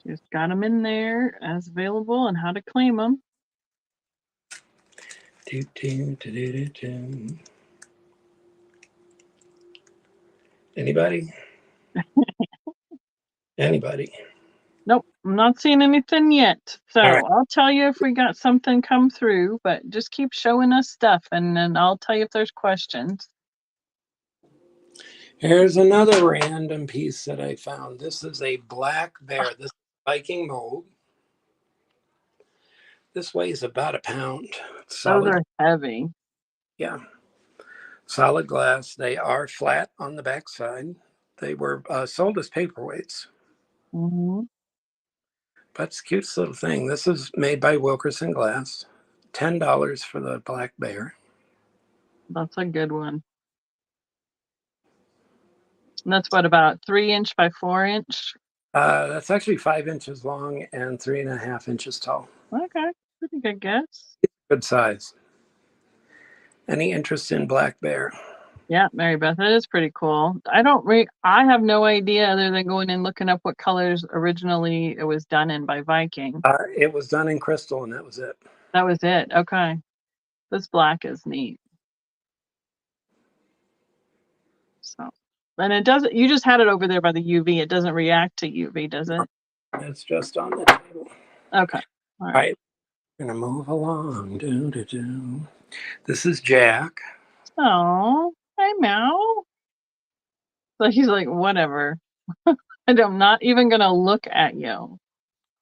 Just got them in there as available and how to claim them. Anybody? Anybody? Nope, I'm not seeing anything yet. So right. I'll tell you if we got something come through, but just keep showing us stuff and then I'll tell you if there's questions. Here's another random piece that I found. This is a black bear. This is Viking mold. This weighs about a pound. Those are heavy. Yeah. Solid glass. They are flat on the back side. They were sold as paperweights. Mm-hmm. But it's a cute little thing. This is made by Wilkerson Glass. $10 for the black bear. That's a good one. And that's what, about 3-inch by 4-inch? That's actually 5 inches long and 3.5 inches tall. Okay, pretty good guess. Good size. Any interest in black bear? Yeah, Mary Beth, that is pretty cool. I have no idea other than going and looking up what colors originally it was done in by Viking. It was done in crystal, and that was it. That was it. Okay. This black is neat. So, and it doesn't, you just had it over there by the UV. It doesn't react to UV, does it? It's just on the table. Okay. All All right. right, we're gonna move along. This is Jack. Oh, hi, Meow. So he's like, whatever. And I'm not even going to look at you.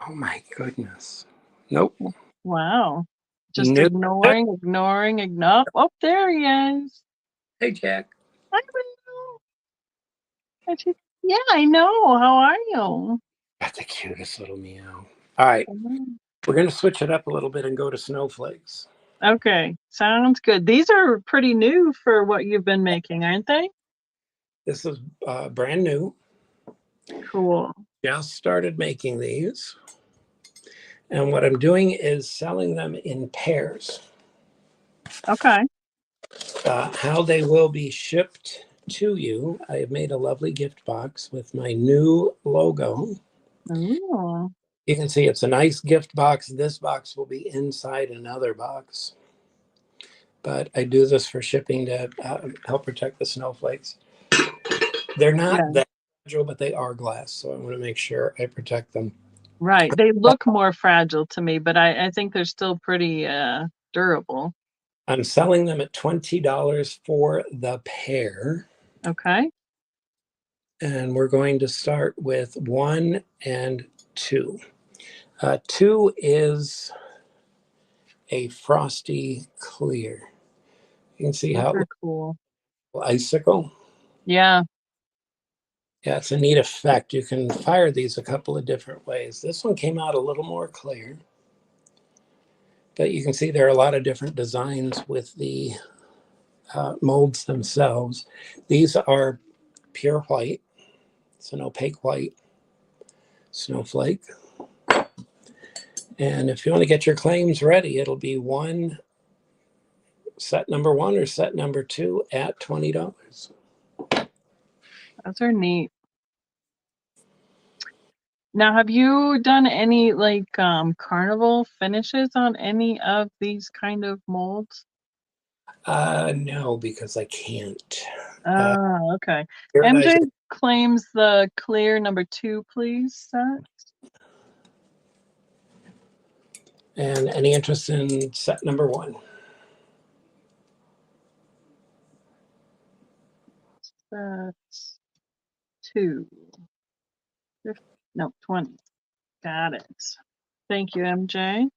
Oh my goodness. Nope. Wow. Just Nope. ignoring. Oh, there he is. Hey, Jack. Hi, Meow. Yeah, I know. How are you? That's the cutest little meow. All right, we're gonna switch it up a little bit and go to snowflakes. Okay, sounds good. These are pretty new for what you've been making, aren't they? This is brand new. Cool. Just started making these. And what I'm doing is selling them in pairs. Okay. How they will be shipped to you, I have made a lovely gift box with my new logo. Ooh. You can see it's a nice gift box. This box will be inside another box. But I do this for shipping to help protect the snowflakes. They're Yeah. not that fragile, but they are glass. So I want to make sure I protect them. Right. They look more fragile to me, but I think they're still pretty durable. I'm selling them at $20 for the pair. Okay. And we're going to start with 1 and 2. 2 is a frosty clear. You can see Those how it are looks cool. like icicle. Yeah. Yeah, it's a neat effect. You can fire these a couple of different ways. This one came out a little more clear. But you can see there are a lot of different designs with the molds themselves. These are pure white. It's an opaque white snowflake. And if you want to get your claims ready, it'll be set number 1 or set number 2 at $20. Those are neat. Now, have you done any like carnival finishes on any of these kind of molds? No, because I can't. Oh, okay. Paradise. MJ claims the clear number 2, please, set. And any interest in set number 1? Set 2. No, 20. Got it. Thank you, MJ.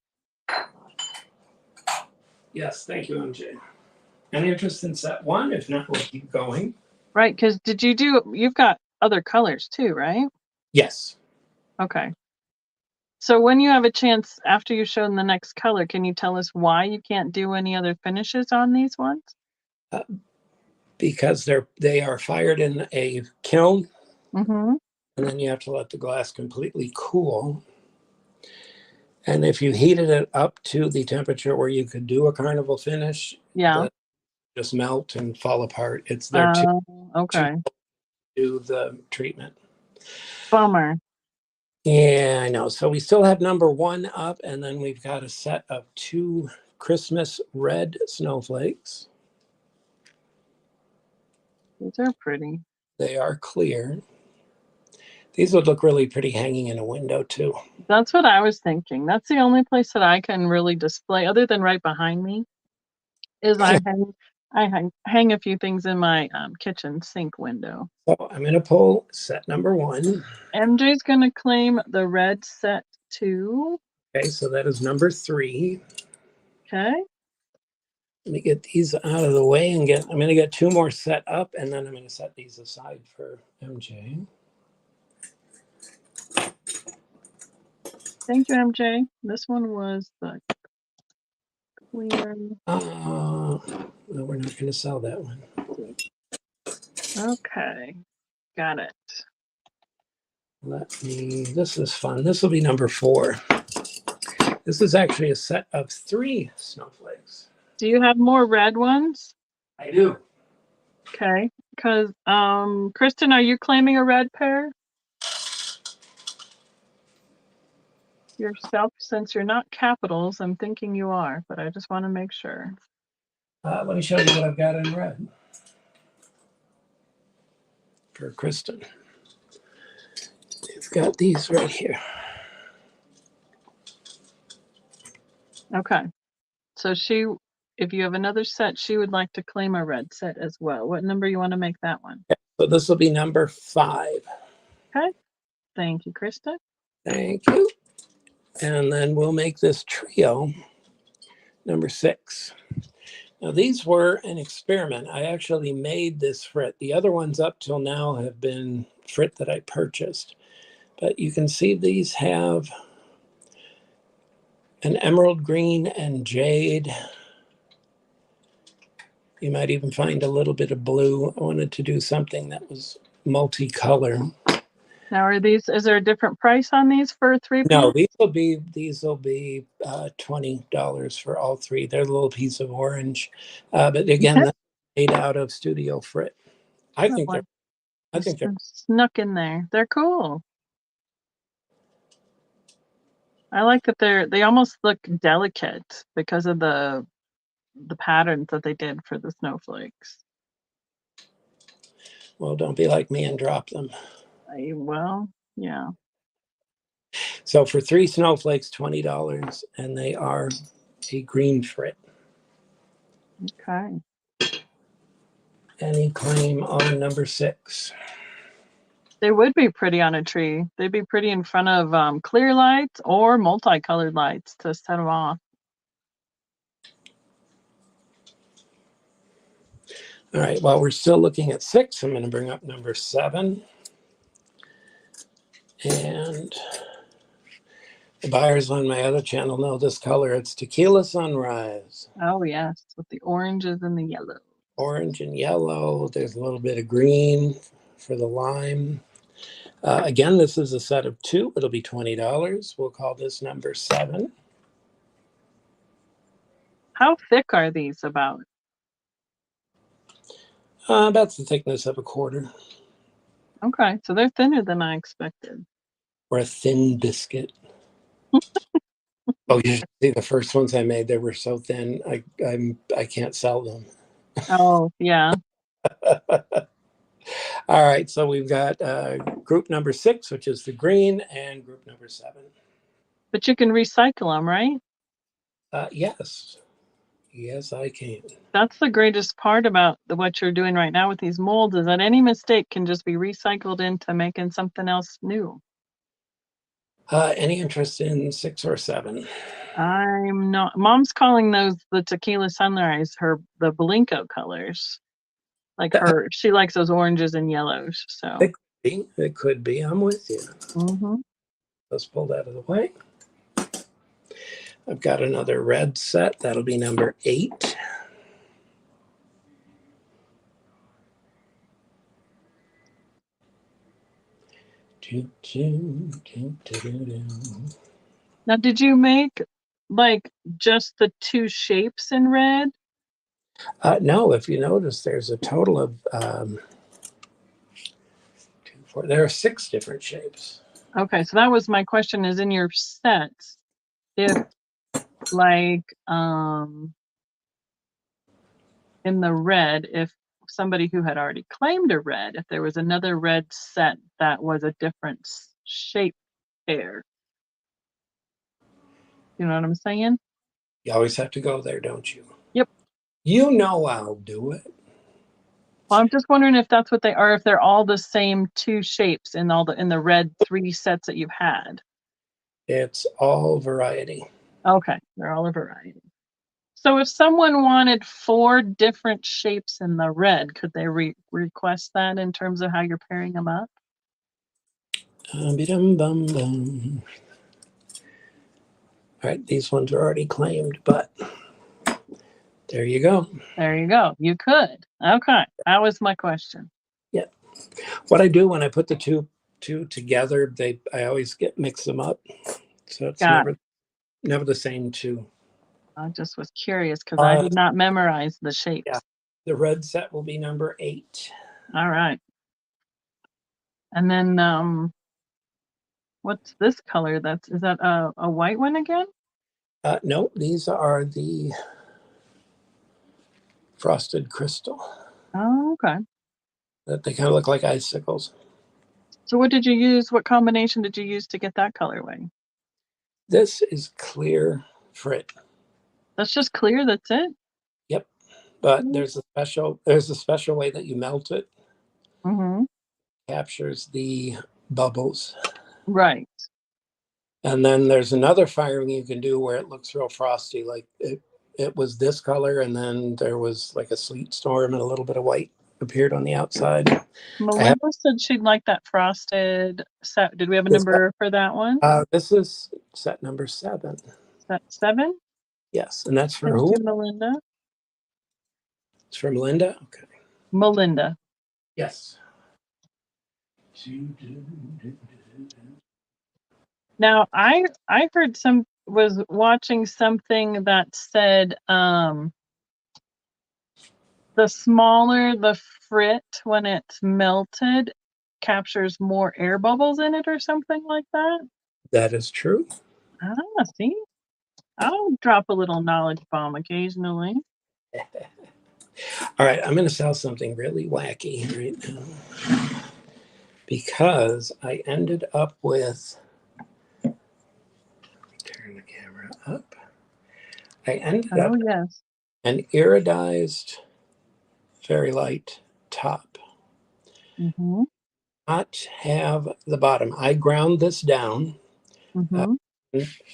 Yes, thank you, MJ. Any interest in set 1? If not, we'll keep going. Right, because you've got other colors too, right? Yes. Okay. So when you have a chance after you've shown the next color, can you tell us why you can't do any other finishes on these ones? Because they are fired in a kiln, Mm-hmm. and then you have to let the glass completely cool. And if you heated it up to the temperature where you could do a carnival finish, Yeah. just melt and fall apart. It's there to Okay. do the treatment. Bummer. Yeah, I know. So we still have number 1 up, and then we've got a set of 2 Christmas red snowflakes. These are pretty. They are clear. These would look really pretty hanging in a window too. That's what I was thinking. That's the only place that I can really display, other than right behind me, is I hang a few things in my kitchen sink window. So I'm going to pull set number 1. MJ's gonna claim the red set 2. Okay, so that is number 3. Okay. Let me get these out of the way and I'm going to get 2 more set up, and then I'm going to set these aside for MJ. Thank you, MJ. This one was the clear. No, we're not going to sell that one. Okay. Got it. This is fun. This will be number 4. This is actually a set of 3 snowflakes. Do you have more red ones? I do. Okay. Because Kristen, are you claiming a red pair yourself? Since you're not capitals, I'm thinking you are, but I just want to make sure. Let me show you what I've got in red. for Kristen. We've got these right here. Okay. So if you have another set, she would like to claim a red set as well. What number you want to make that one? So this will be number 5. Okay. Thank you, Krista. Thank you. And then we'll make this trio number 6. Now these were an experiment. I actually made this frit. The other ones up till now have been frit that I purchased. But you can see these have an emerald green and jade. You might even find a little bit of blue. I wanted to do something that was multicolor. Now, is there a different price on these for 3 No, pieces? these will be $20 for all 3. They're a little piece of orange, but again, that's made out of studio frit. I think they're snuck in there. They're cool. I like that they almost look delicate because of the patterns that they did for the snowflakes. Well, don't be like me and drop them. Well, yeah. So for 3 snowflakes, $20, and they are a green frit. Okay. Any claim on number 6? They would be pretty on a tree. They'd be pretty in front of clear lights or multicolored lights to set them off. All right, while we're still looking at 6, I'm going to bring up number 7. And the buyers on my other channel know this color. It's Tequila Sunrise. Oh, yes, with the oranges and the yellow. Orange and yellow. There's a little bit of green for the lime. Again, this is a set of 2. It'll be $20. We'll call this number 7. How thick are these about? About the thickness of a quarter. Okay, so they're thinner than I expected. Or a thin biscuit. Oh, you should see the first ones I made. They were so thin, I can't sell them. Oh, yeah. All right, so we've got group number 6, which is the green, and group number 7. But you can recycle them, right? Yes. Yes, I can. That's the greatest part about what you're doing right now with these molds, is that any mistake can just be recycled into making something else new. Any interest in 6 or 7? I'm not. Mom's calling those the Tequila Sunrise, the Blinko colors. Like she likes those oranges and yellows. So It could be. I'm with you. Mm-hmm. Let's pull that out of the way. I've got another red set. That'll be number 8. Now, did you make like just the 2 shapes in red? No, if you notice, there's a total of 2, 4. There are 6 different shapes. Okay, so that was my question, is in your sets, if like in the red, if somebody who had already claimed a red, if there was another red set that was a different shape pair. You know what I'm saying? You always have to go there, don't you? Yep. You know I'll do it. Well, I'm just wondering if that's what they are, if they're all the same 2 shapes in the red 3 sets that you've had. It's all variety. Okay, they're all a variety. So if someone wanted 4 different shapes in the red, could they request that in terms of how you're pairing them up? All right, these ones are already claimed, but there you go. There you go. You could. Okay, that was my question. Yeah. What I do when I put the two together, I always mix them up, so it's never the same 2. I just was curious because I did not memorize the shapes. Yeah, the red set will be number 8. All right. And then what's this color? Is that a white one again? No, these are the frosted crystal. Oh, okay. that they kind of look like icicles. So what did you use? What combination did you use to get that colorway? This is clear frit. That's just clear, that's it? Yep. But there's a special way that you melt it. Mm-hmm. Captures the bubbles. Right. And then there's another firing you can do where it looks real frosty, like it was this color, and then there was like a sleet storm and a little bit of white appeared on the outside. Melinda said she'd like that frosted set. Did we have a This, number for that one? this is set number 7. Set 7? Yes, and that's for Thank who? you, Melinda. It's from Linda. Okay. Melinda. Yes. Now I heard was watching something that said the smaller the frit when it's melted captures more air bubbles in it or something like that. That is true. Ah, see? I'll drop a little knowledge bomb occasionally. All right, I'm going to sell something really wacky right now because I ended up with, turn the camera up. I ended up Yes. an iridized fairy light top. Mm-hmm. Not have the bottom. I ground this down. Mm-hmm.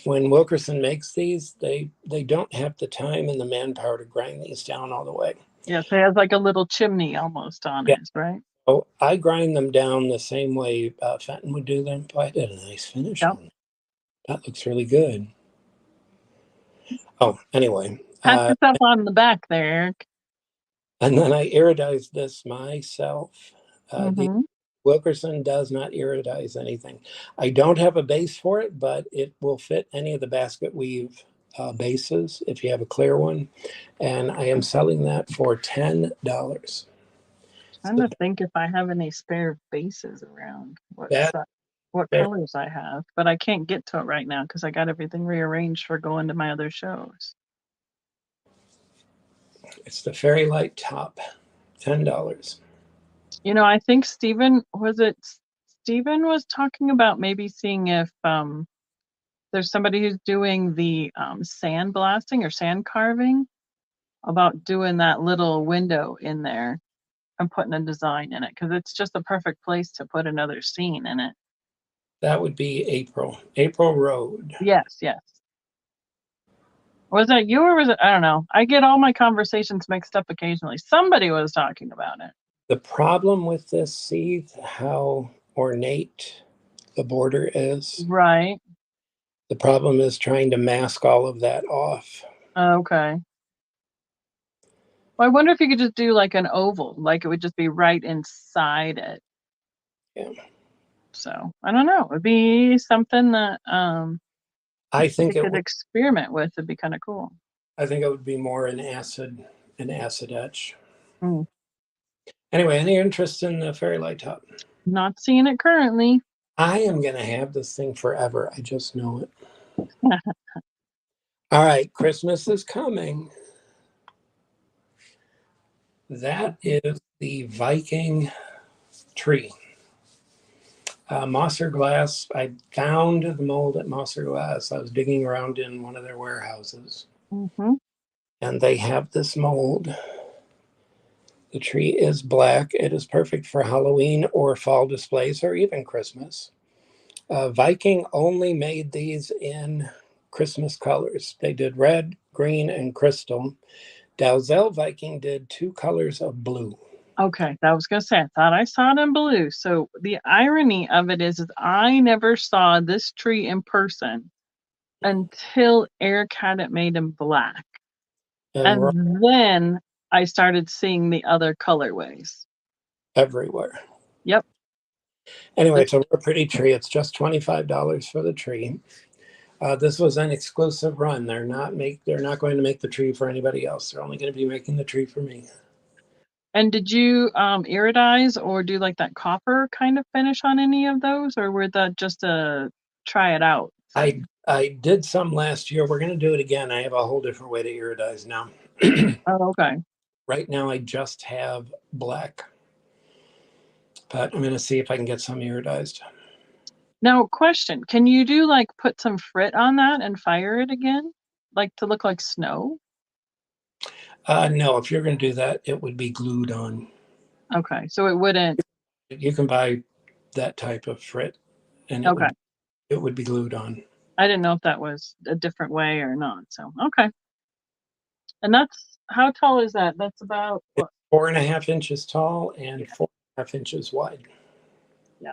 When Wilkerson makes these, they don't have the time and the manpower to grind these down all the way. Yes, it has like a little chimney almost on Yeah. it, right? So I grind them down the same way Fenton would do them. Boy, I did a nice finish Yep. on them. That looks really good. Oh, anyway. Pat yourself on the back there, Eric. And then I iridized this myself. Mm-hmm. Wilkerson does not iridize anything. I don't have a base for it, but it will fit any of the basket weave bases if you have a clear one. And I am selling that for $10. Trying to think if I have any spare bases around. That What colors I have, but I can't get to it right now because I got everything rearranged for going to my other shows. It's the Fairy Light top, $10. You know, I think Stephen was talking about maybe seeing if there's somebody who's doing the sand blasting or sand carving, about doing that little window in there and putting a design in it because it's just the perfect place to put another scene in it. That would be April Road. Yes. Was that you or was it? I don't know. I get all my conversations mixed up occasionally. Somebody was talking about it. The problem with this, see how ornate the border is? Right. The problem is trying to mask all of that off. Okay. Well, I wonder if you could just do like an oval, like it would just be right inside it. Yeah. So I don't know. It'd be something that I think you could experiment with. It'd be kind of cool. I think it would be more an acid etch. Mm. Anyway, any interest in the Fairy Light top? Not seeing it currently. I am going to have this thing forever. I just know it. All right, Christmas is coming. That is the Viking tree. Mosser Glass, I found the mold at Mosser Glass. I was digging around in one of their warehouses. Mm-hmm. And they have this mold. The tree is black. It is perfect for Halloween or fall displays or even Christmas. Viking only made these in Christmas colors. They did red, green, and crystal. Dalzell Viking did 2 colors of blue. Okay, I was gonna say I thought I saw it in blue. So the irony of it is I never saw this tree in person until Eric had it made in black, and then I started seeing the other colorways everywhere. Yep. Anyway, it's a real pretty tree. It's just $25 for the tree. This was an exclusive run. They're not going to make the tree for anybody else. They're only going to be making the tree for me. And did you iridize or do like that copper kind of finish on any of those, or were that just a try it out thing? I did some last year. We're going to do it again. I have a whole different way to iridize now. Oh, okay. Right now, I just have black. but I'm going to see if I can get some iridized. Now, question, can you do like put some frit on that and fire it again? Like to look like snow? No, if you're going to do that, it would be glued on. Okay, so it wouldn't. You can buy that type of frit, and Okay. it would be glued on. I didn't know if that was a different way or not. So, okay. And that's, how tall is that? That's about what? 4.5 inches tall and 4.5 inches wide. Yeah.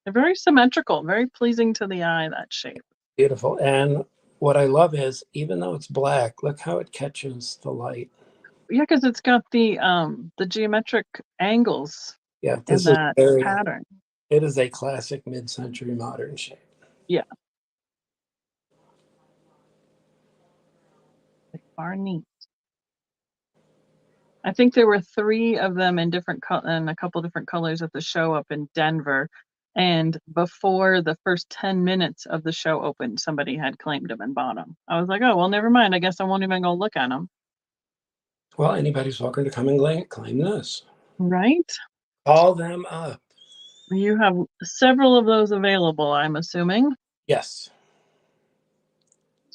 They're very symmetrical, very pleasing to the eye, that shape. Beautiful. And what I love is, even though it's black, look how it catches the light. Yeah, because it's got the geometric angles Yeah, in this is that pattern. it is a classic mid-century modern shape. Yeah. They are neat. I think there were 3 of them in different and a couple different colors at the show up in Denver. And before the first 10 minutes of the show opened, somebody had claimed them and bought them. I was like, oh, well, never mind. I guess I won't even go look at them. Well, anybody's welcome to come and claim this. Right? Call them up. You have several of those available, I'm assuming. Yes.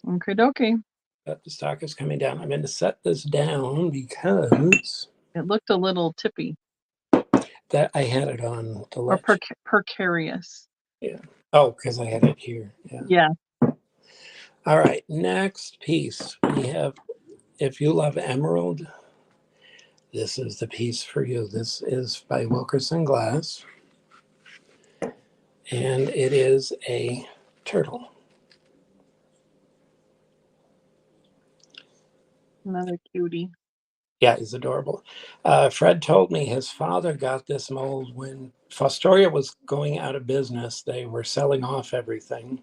Okay, dokie. But the stock is coming down. I'm going to set this down because It looked a little tippy. that I had it on the ledge. Or precarious. Yeah. Oh, because I had it here. Yeah. Yeah. All right. Next piece. We have, if you love emerald, this is the piece for you. This is by Wilkerson Glass. And it is a turtle. Another cutie. Yeah, he's adorable. Fred told me his father got this mold when Fostoria was going out of business. They were selling off everything.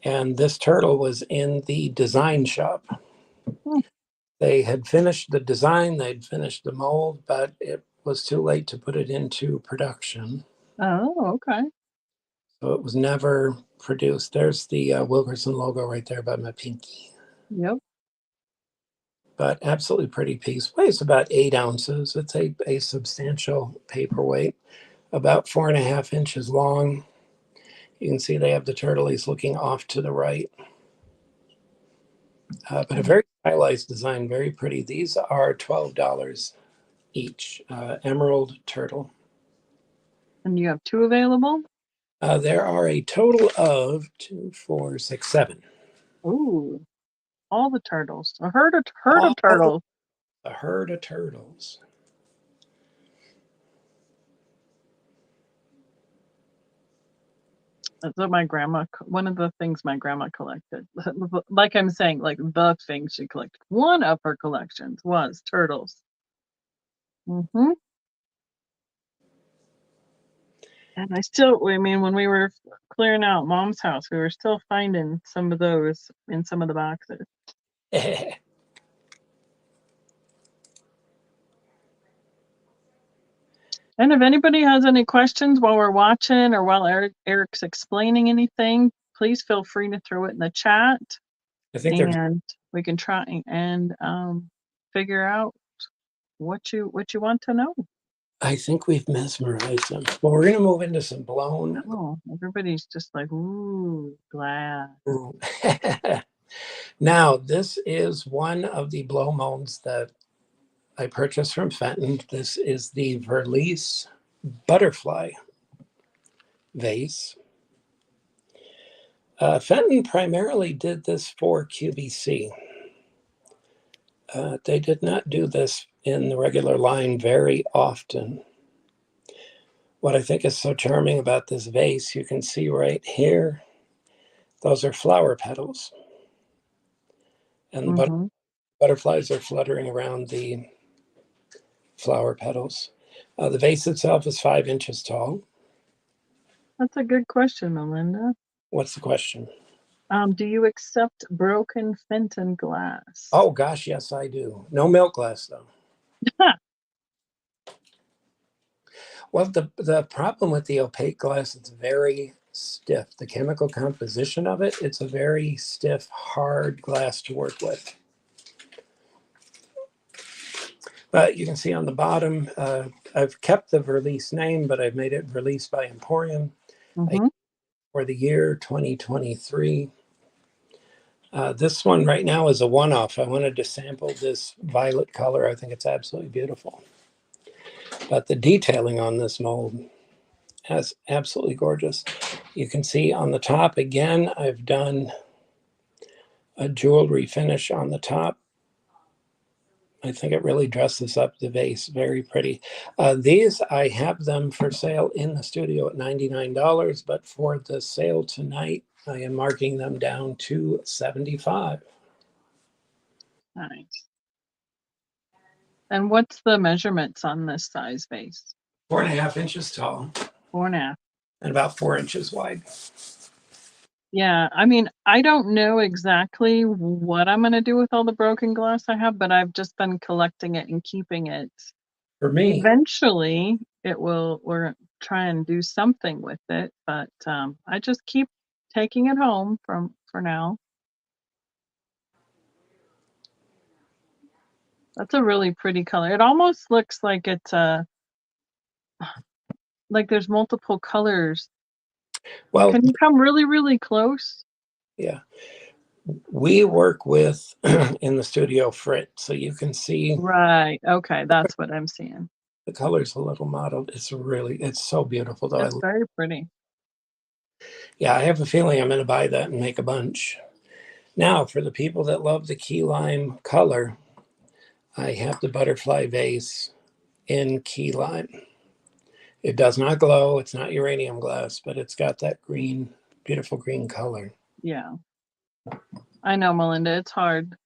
And this turtle was in the design shop. Hmm. They had finished the design, they'd finished the mold, but it was too late to put it into production. Oh, okay. So it was never produced. There's the Wilkerson logo right there by my pinky. Yep. But absolutely pretty piece. Weighs about 8 ounces. It's a substantial paperweight, about 4.5 inches long. You can see they have the turtle. He's looking off to the right. But a very stylized design, very pretty. These are $12 each. Emerald turtle. And you have 2 available? There are a total of 2, 4, 6, 7. Ooh, all the turtles. A herd of All turtles. a herd of turtles. That's what my grandma, one of the things my grandma collected. Like I'm saying, like the thing she collected. One of her collections was turtles. Mm-hmm. And I mean, when we were clearing out Mom's house, we were still finding some of those in some of the boxes. And if anybody has any questions while we're watching or while Eric's explaining anything, please feel free to throw it in the chat. I think and we can try and figure out what you want to know. I think we've mesmerized them. Well, we're going to move into some blown. Oh, everybody's just like, ooh, glass. Ooh. Now, this is one of the blow molds that I purchased from Fenton. This is the Verlice butterfly vase. Fenton primarily did this for QVC. They did not do this in the regular line very often. What I think is so charming about this vase, you can see right here, those are flower petals. And the butterflies are fluttering around the flower petals. The vase itself is 5 inches tall. That's a good question, Melinda. What's the question? Do you accept broken Fenton glass? Oh, gosh, yes, I do. No milk glass, though. Well, the problem with the opaque glass, it's very stiff. The chemical composition of it, it's a very stiff, hard glass to work with. You can see on the bottom, I've kept the Verlice name, but I've made it Verlice by Emporium for the year 2023. This one right now is a one-off. I wanted to sample this violet color. I think it's absolutely beautiful. But the detailing on this mold is absolutely gorgeous. You can see on the top, again, I've done a jewelry finish on the top. I think it really dresses up the vase. Very pretty. These, I have them for sale in the studio at $99, but for the sale tonight, I am marking them down to $75. Nice. And what's the measurements on this size vase? 4.5 inches tall. 4.5. And about 4 inches wide. Yeah, I mean, I don't know exactly what I'm going to do with all the broken glass I have, but I've just been collecting it and keeping it. For me, eventually we're try and do something with it, but I just keep taking it home for now. That's a really pretty color. It almost looks like it's like there's multiple colors. well, Can you come really, really close? yeah. We work with, in the studio, Frit, so you can see. Right. Okay, that's what I'm seeing. The color's a little mottled. It's so beautiful, though. It's very pretty. Yeah, I have a feeling I'm going to buy that and make a bunch. Now, for the people that love the key lime color, I have the butterfly vase in key lime. It does not glow. It's not uranium glass, but it's got that green, beautiful green color. Yeah. I know, Melinda. It's hard.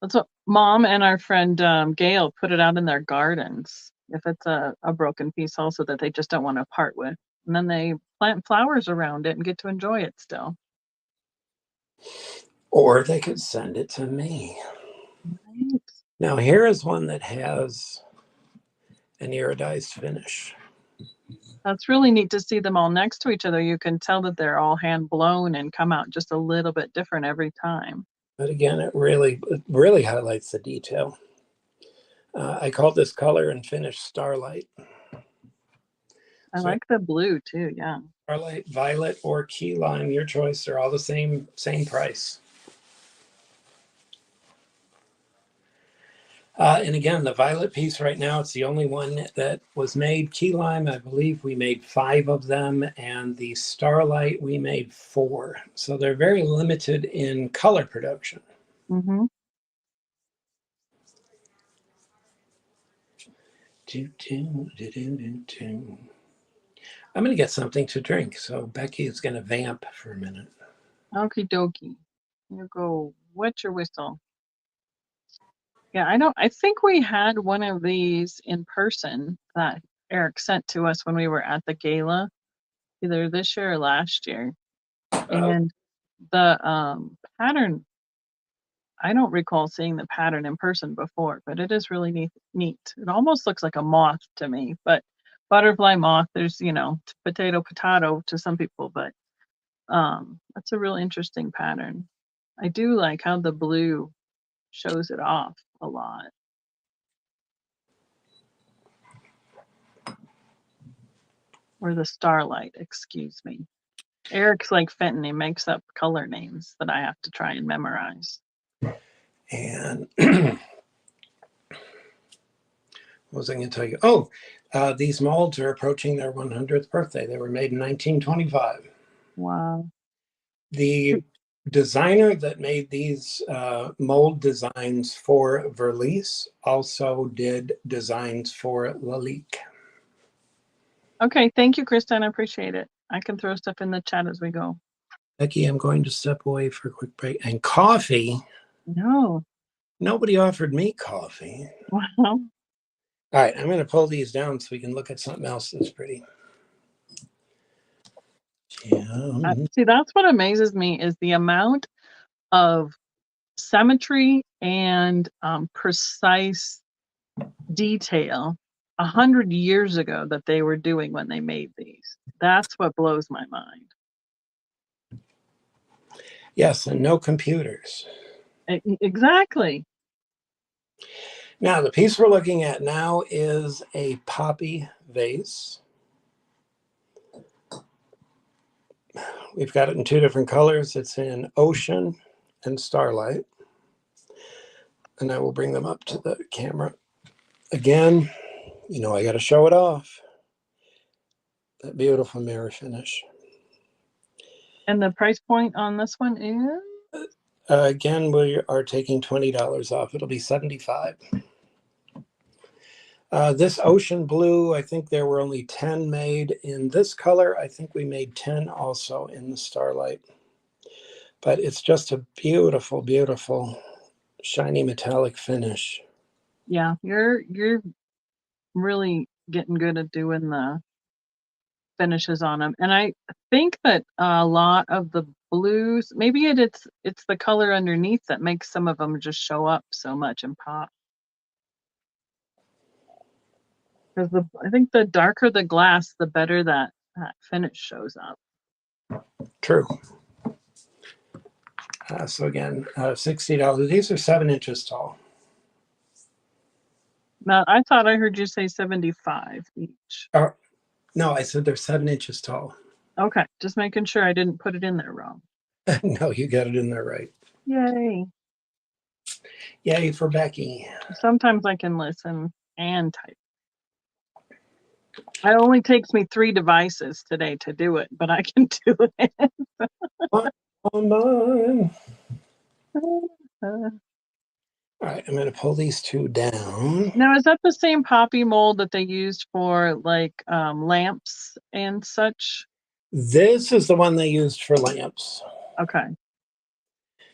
That's what Mom and our friend Gail put it out in their gardens. If it's a broken piece also that they just don't want to part with. And then they plant flowers around it and get to enjoy it still. Or they could send it to me. Right. Now, here is one that has an iridized finish. That's really neat to see them all next to each other. You can tell that they're all hand blown and come out just a little bit different every time. But again, it really highlights the detail. I call this color and finish Starlight. I like the blue too, yeah. Starlight, violet, or key lime, your choice. They're all the same price. And again, the violet piece right now, it's the only one that was made. Key lime, I believe we made 5 of them, and the Starlight, we made 4. So they're very limited in color production. Mm-hmm. I'm going to get something to drink, so Becky is going to vamp for a minute. Okie dokie. You go wet your whistle. Yeah, I think we had one of these in person that Eric sent to us when we were at the gala, either this year or last year. And the pattern, I don't recall seeing the pattern in person before, but it is really neat. It almost looks like a moth to me, but butterfly moth, there's, potato to some people, but that's a real interesting pattern. I do like how the blue shows it off a lot. Or the Starlight, excuse me. Eric's like Fenton. He makes up color names that I have to try and memorize. And what was I going to tell you? Oh, these molds are approaching their 100th birthday. They were made in 1925. Wow. The designer that made these mold designs for Verlice also did designs for Lalique. Okay, thank you, Kristen. I appreciate it. I can throw stuff in the chat as we go. Becky, I'm going to step away for a quick break. And coffee? No. Nobody offered me coffee. Wow. All right, I'm going to pull these down so we can look at something else that's pretty. Yeah. See, that's what amazes me is the amount of symmetry and precise detail 100 years ago that they were doing when they made these. That's what blows my mind. Yes, and no computers. Exactly. Now, the piece we're looking at now is a poppy vase. We've got it in two different colors. It's in ocean and starlight. And I will bring them up to the camera. Again, you know, I got to show it off. That beautiful mirror finish. And the price point on this one is? Again, we are taking $20 off. It'll be $75. This ocean blue, I think there were only 10 made in this color. I think we made 10 also in the starlight. But it's just a beautiful, beautiful, shiny metallic finish. Yeah, you're really getting good at doing the finishes on them. And I think that a lot of the blues, maybe it's the color underneath that makes some of them just show up so much and pop. Because I think the darker the glass, the better that finish shows up. True. So again, $60. These are 7 inches tall. Now, I thought I heard you say 75 each. No, I said they're 7 inches tall. Okay, just making sure I didn't put it in there wrong. No, you got it in there right. Yay. Yay for Becky. Sometimes I can listen and type. It only takes me 3 devices today to do it, but I can do it. Come on. All right, I'm going to pull these two down. Now, is that the same poppy mold that they used for like lamps and such? This is the one they used for lamps. Okay.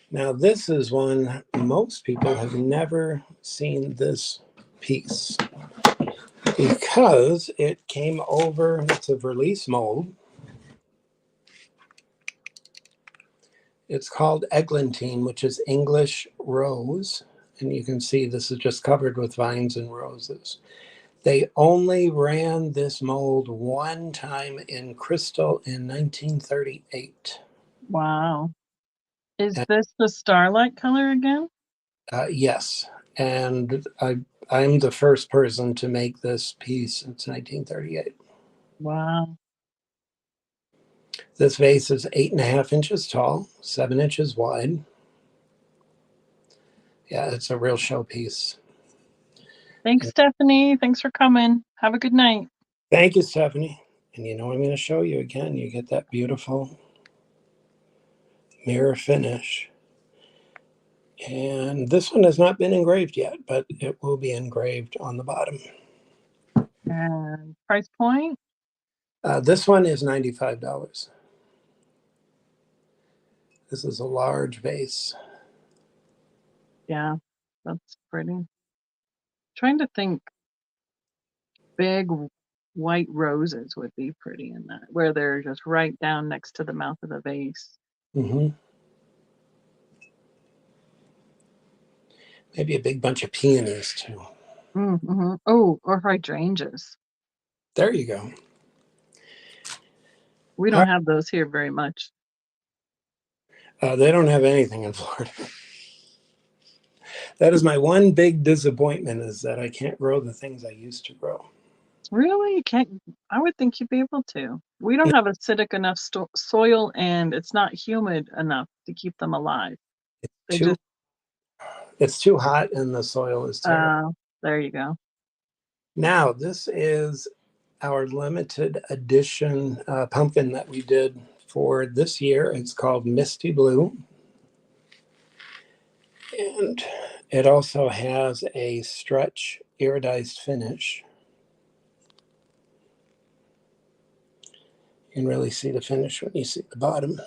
Now, this is one most people have never seen this piece because it came over, it's a release mold. It's called eglantine, which is English rose. And you can see this is just covered with vines and roses. They only ran this mold one time in crystal in 1938. Wow. Is And, this the starlight color again? yes. And I'm the first person to make this piece since 1938. Wow. This vase is 8.5 inches tall, 7 inches wide. Yeah, it's a real showpiece. Thanks, Stephanie. Thanks for coming. Have a good night. Thank you, Stephanie. And you know, I'm going to show you again. You get that beautiful mirror finish. And this one has not been engraved yet, but it will be engraved on the bottom. And price point? This one is $95. This is a large vase. Yeah, that's pretty. Trying to think big white roses would be pretty in that, where they're just right down next to the mouth of the vase. Mm-hmm. Maybe a big bunch of peonies too. Mm-hmm. Oh, or hydrangeas. There you go. We don't have those here very much. They don't have anything in Florida. That is my one big disappointment, is that I can't grow the things I used to grow. Really? You can't? I would think you'd be able to. We don't have acidic enough soil, and it's not humid enough to keep them alive. It's too hot and the soil is terrible. There you go. Now, this is our limited edition pumpkin that we did for this year. It's called Misty Blue. And it also has a stretch iridized finish. You can really see the finish when you see the bottom.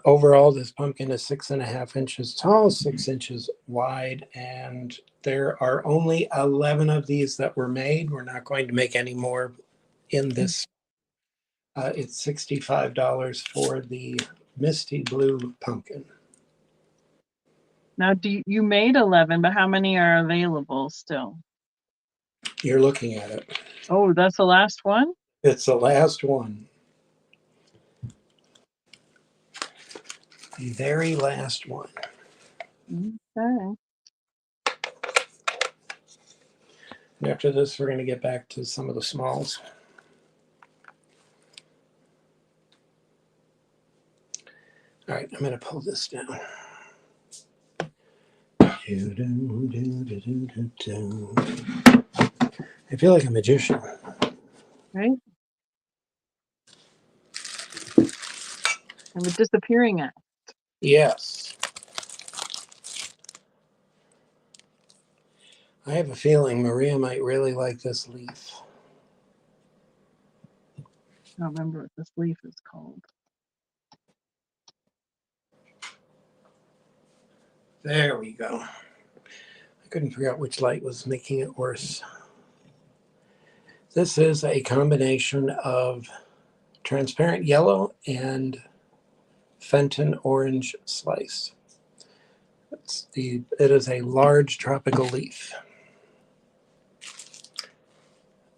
Overall, this pumpkin is 6.5 inches tall, 6 inches wide, and there are only 11 of these that were made. We're not going to make any more in this. It's $65 for the Misty Blue pumpkin. Now, you made 11, but how many are available still? You're looking at it. Oh, that's the last one? It's the last one. The very last one. Okay. And after this, we're going to get back to some of the smalls. All right, I'm going to pull this down. I feel like a magician. Right? And the disappearing act. Yes. I have a feeling Maria might really like this leaf. I don't remember what this leaf is called. There we go. I couldn't figure out which light was making it worse. This is a combination of transparent yellow and Fenton orange slice. It is a large tropical leaf.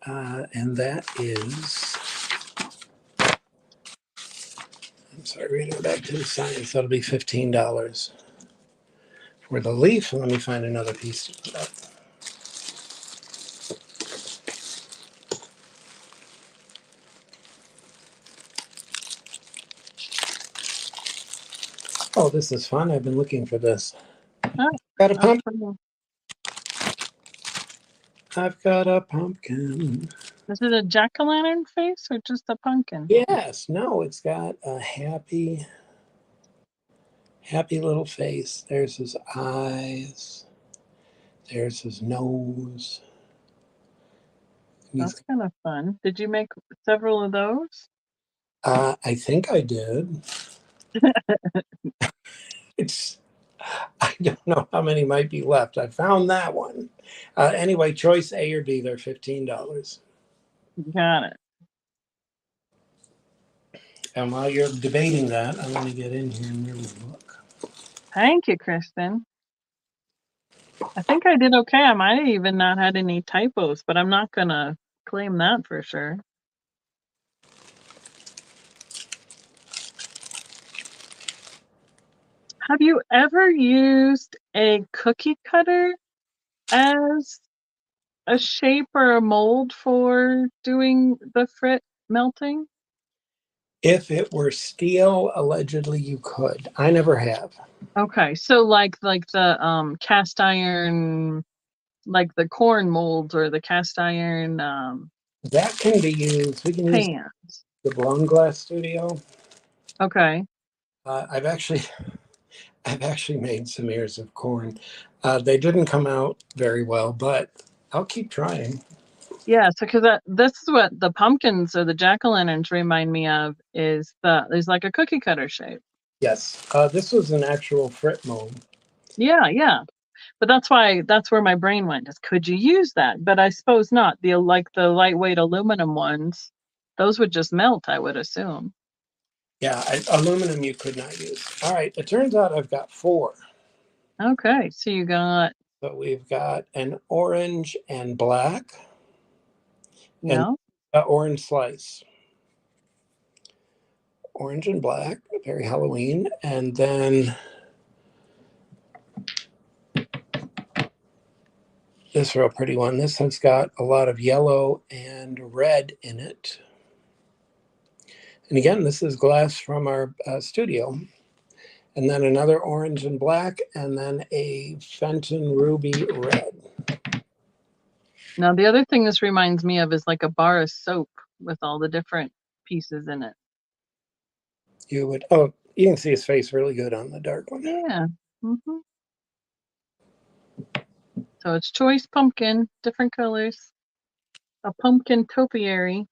And that is, I'm sorry, reading back to the signs, that'll be $15 for the leaf. Let me find another piece to put up. Oh, this is fun. I've been looking for this. Oh, Got a that's pumpkin. pretty. I've got a pumpkin. Is it a jack-o'-lantern face or just a pumpkin? Yes, no, it's got a happy little face. There's his eyes. There's his nose. That's kind of fun. Did you make several of those? I think I did. I don't know how many might be left. I found that one. Anyway, choice A or B, they're $15. Got it. And while you're debating that, I want to get in here and really look. Thank you, Kristen. I think I did okay. I might have even not had any typos, but I'm not going to claim that for sure. Have you ever used a cookie cutter as a shape or a mold for doing the frit melting? If it were steel, allegedly you could. I never have. Okay, so like the cast iron, like the corn molds or the cast iron That can be used. We can use pans. the blown glass studio. Okay. I've actually made some ears of corn. They didn't come out very well, but I'll keep trying. Yeah, so because this is what the pumpkins or the jack-o'-lanterns remind me of is there's like a cookie cutter shape. Yes, this was an actual frit mold. Yeah. But that's where my brain went is could you use that? But I suppose not. The lightweight aluminum ones, those would just melt, I would assume. Yeah, aluminum you could not use. All right, it turns out I've got 4. Okay, so you got So we've got an orange and black and orange slice. Orange and black, very Halloween. And then this real pretty one. This one's got a lot of yellow and red in it. And again, this is glass from our studio. And then another orange and black, and then a Fenton ruby red. Now the other thing this reminds me of is like a bar of soap with all the different pieces in it. You can see his face really good on the dark one. Yeah. Mm-hmm. So it's choice pumpkin, different colors. A pumpkin topiary.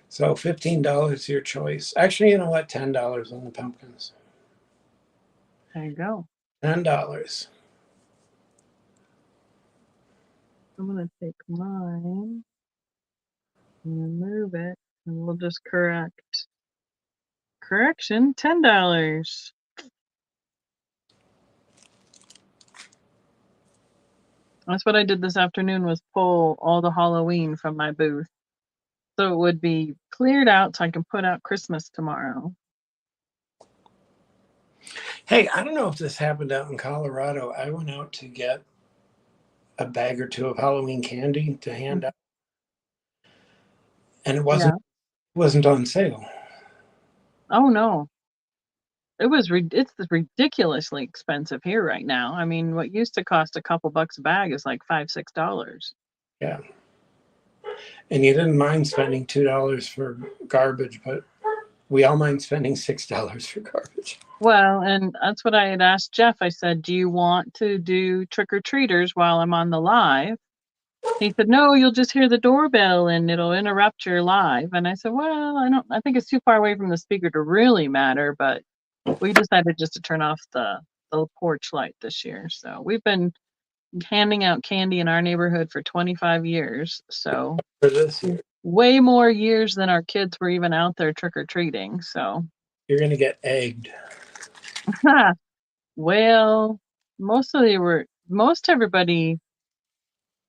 So $15 your choice. Actually, you know what? $10 on the pumpkins. There you go. $10. I'm gonna take mine and move it, and we'll just correction, $10. That's what I did this afternoon was pull all the Halloween from my booth. So it would be cleared out so I can put out Christmas tomorrow. Hey, I don't know if this happened out in Colorado. I went out to get a bag or two of Halloween candy to hand out, and it Yeah. wasn't on sale. Oh no. It's ridiculously expensive here right now. I mean, what used to cost a couple bucks a bag is like $5, $6. Yeah. And you didn't mind spending $2 for garbage, but we all mind spending $6 for garbage. Well, and that's what I had asked Jeff. I said, "Do you want to do trick-or-treaters while I'm on the live?" He said, "No, you'll just hear the doorbell and it'll interrupt your live." And I said, "Well, I think it's too far away from the speaker to really matter, but we decided just to turn off the porch light this year." So we've been handing out candy in our neighborhood for 25 years. So For this year, way more years than our kids were even out there trick-or-treating. So you're going to get egged. well, most everybody,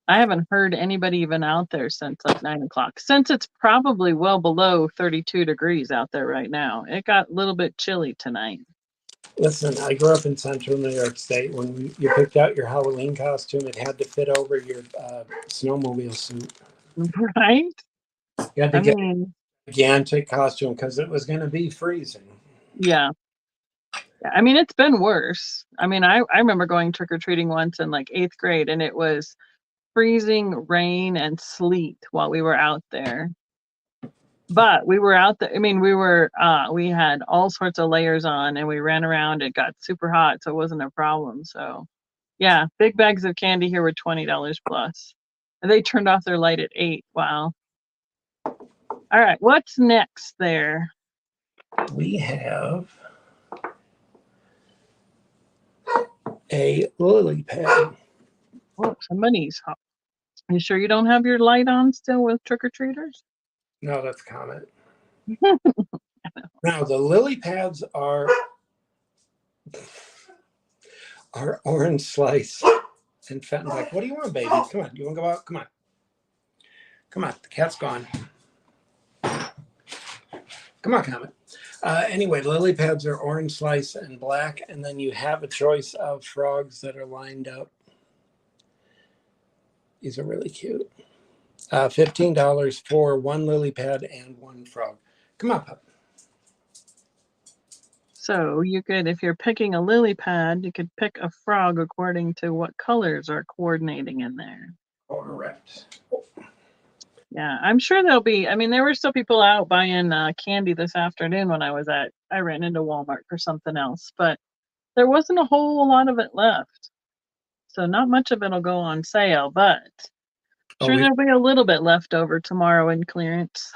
I haven't heard anybody even out there since like 9 o'clock, since it's probably well below 32 degrees out there right now. It got a little bit chilly tonight. Listen, I grew up in central New York State. When you picked out your Halloween costume, it had to fit over your snowmobile suit. Right? You had to I get mean, a gigantic costume because it was going to be freezing. yeah. I mean, it's been worse. I mean, I remember going trick-or-treating once in like 8th grade, and it was freezing rain and sleet while we were out there. But we were out there. I mean, we had all sorts of layers on and we ran around. It got super hot, so it wasn't a problem. So yeah, big bags of candy here were $20 plus. And they turned off their light at 8. Wow. All right, what's next there? We have a lily pad. Oh, somebody's hot. You sure you don't have your light on still with trick-or-treaters? No, that's a comment. Now the lily pads are orange slice and Fenton's like, what do you want, baby? Come on, you want to go out? Come on. Come on, the cat's gone. Come on, Comet. Anyway, lily pads are orange slice and black, and then you have a choice of frogs that are lined up. These are really cute. $15 for one lily pad and one frog. Come on, pup. So you could, if you're picking a lily pad, you could pick a frog according to what colors are coordinating in there. Correct. Yeah, I'm sure there'll be, I mean, there were still people out buying candy this afternoon when I ran into Walmart for something else, but there wasn't a whole lot of it left. So not much of it'll go on sale, but sure there'll be a little bit left over tomorrow in clearance.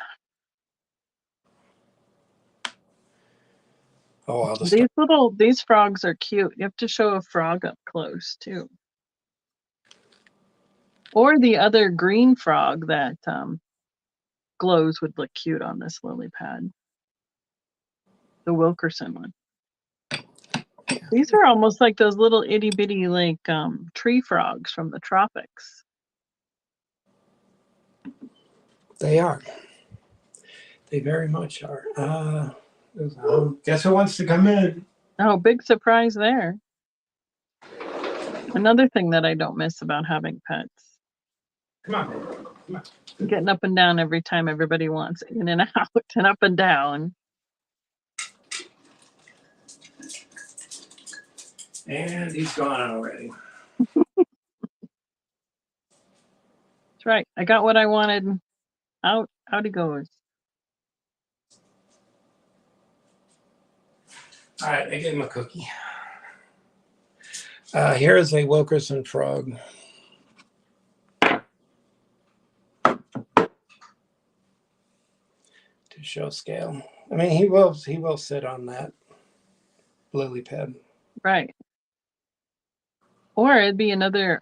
Oh, all the stuff. These frogs are cute. You have to show a frog up close too. Or the other green frog that glows would look cute on this lily pad. The Wilkerson one. These are almost like those little itty bitty like tree frogs from the tropics. They are. They very much are. Guess who wants to come in? Oh, big surprise there. Another thing that I don't miss about having pets. Come on. Come on. Getting up and down every time everybody wants in and out and up and down. And he's gone already. That's right. I got what I wanted. Out he goes. All right, I gave him a cookie. Here is a Wilkerson frog. To show scale. I mean, he will sit on that lily pad. Right. Or it'd be another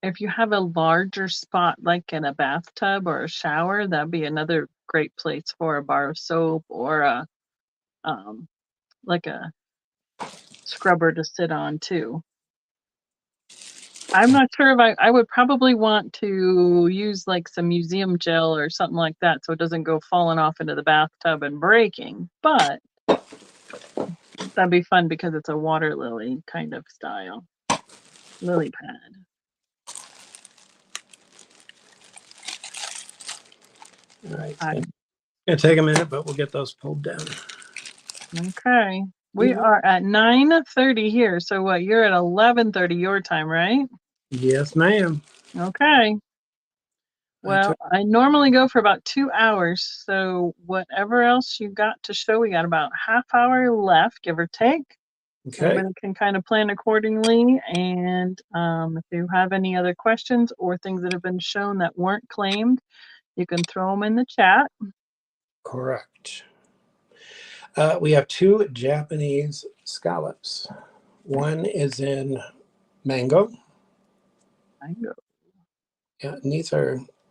if you have a larger spot like in a bathtub or a shower, that'd be another great place for a bar of soap or a like a scrubber to sit on too. I'm not sure if I would probably want to use like some museum gel or something like that so it doesn't go falling off into the bathtub and breaking, but That'd be fun because it's a water lily kind of style. Lily pad. All right. It's gonna take a minute, but we'll get those pulled down. Okay. We are at 9:30 here. So what? You're at 11:30 your time, right? Yes, ma'am. Okay. Well, I normally go for about 2 hours. So whatever else you got to show, we got about half hour left, give or take. Okay. Everybody can kind of plan accordingly. And if you have any other questions or things that have been shown that weren't claimed, you can throw them in the chat. Correct. We have 2 Japanese scallops. One is in mango. Mango. Yeah, and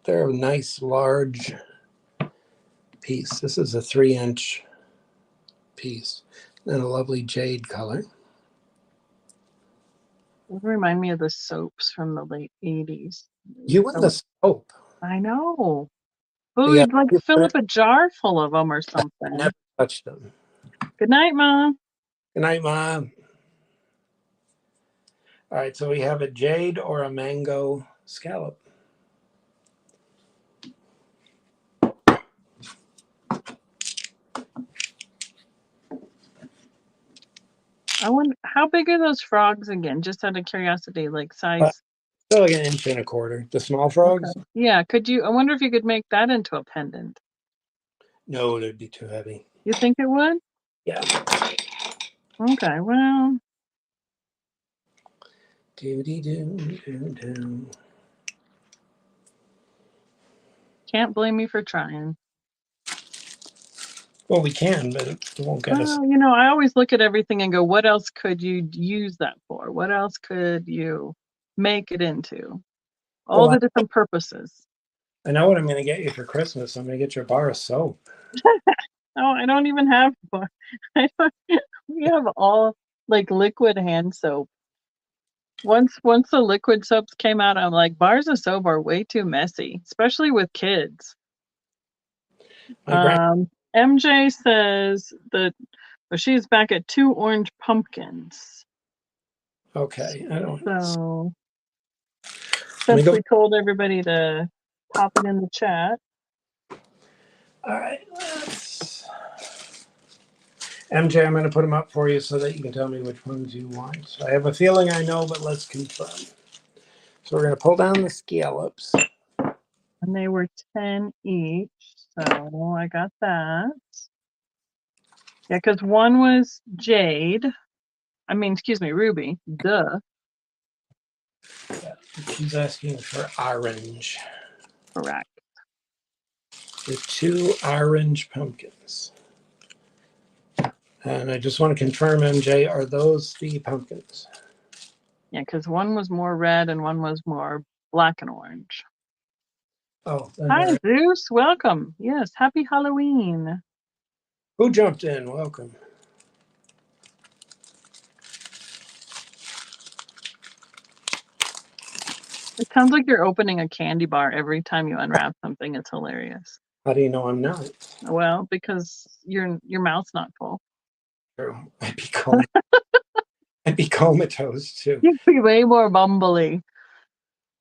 they're a nice large piece. This is a 3-inch piece and a lovely jade color. It remind me of the soaps from the late 80s. You want the soap. I know. Oh, Yeah, you'd like fill up a jar full of them or something. Never touched them. Good night, Mom. Good night, Mom. All right, so we have a jade or a mango scallop. I wonder how big are those frogs again? Just out of curiosity, like size. They're like 1 1/4 inch. The small frogs? Okay. Yeah, I wonder if you could make that into a pendant. No, they'd be too heavy. You think it would? Yeah. Okay, well. Can't blame me for trying. Well, we can, but it won't get us. Well, I always look at everything and go, what else could you use that for? What else could you make it into? All the different purposes. I know what I'm going to get you for Christmas. I'm going to get you a bar of soap. Oh, I don't even have one. We have all like liquid hand soap. Once the liquid soaps came out, I'm like, bars of soap are way too messy, especially with kids. MJ says that she's back at 2 orange pumpkins. Okay, I don't. So since we told everybody to pop it in the chat. All right, MJ, I'm going to put them up for you so that you can tell me which ones you want. So I have a feeling I know, but let's confirm. So we're going to pull down the scallops. And they were 10 each, so I got that. Yeah, because one was jade. Excuse me, ruby. Duh. Yeah, she's asking for orange. Correct. The 2 orange pumpkins. And I just want to confirm, MJ, are those the pumpkins? Yeah, because one was more red and one was more black and orange. Oh, hi, Zeus. Welcome. Yes, happy Halloween. Who jumped in? Welcome. It sounds like you're opening a candy bar every time you unwrap something. It's hilarious. How do you know I'm not? Well, because your mouth's not full. True. I'd be comatose too. You'd be way more bumbly.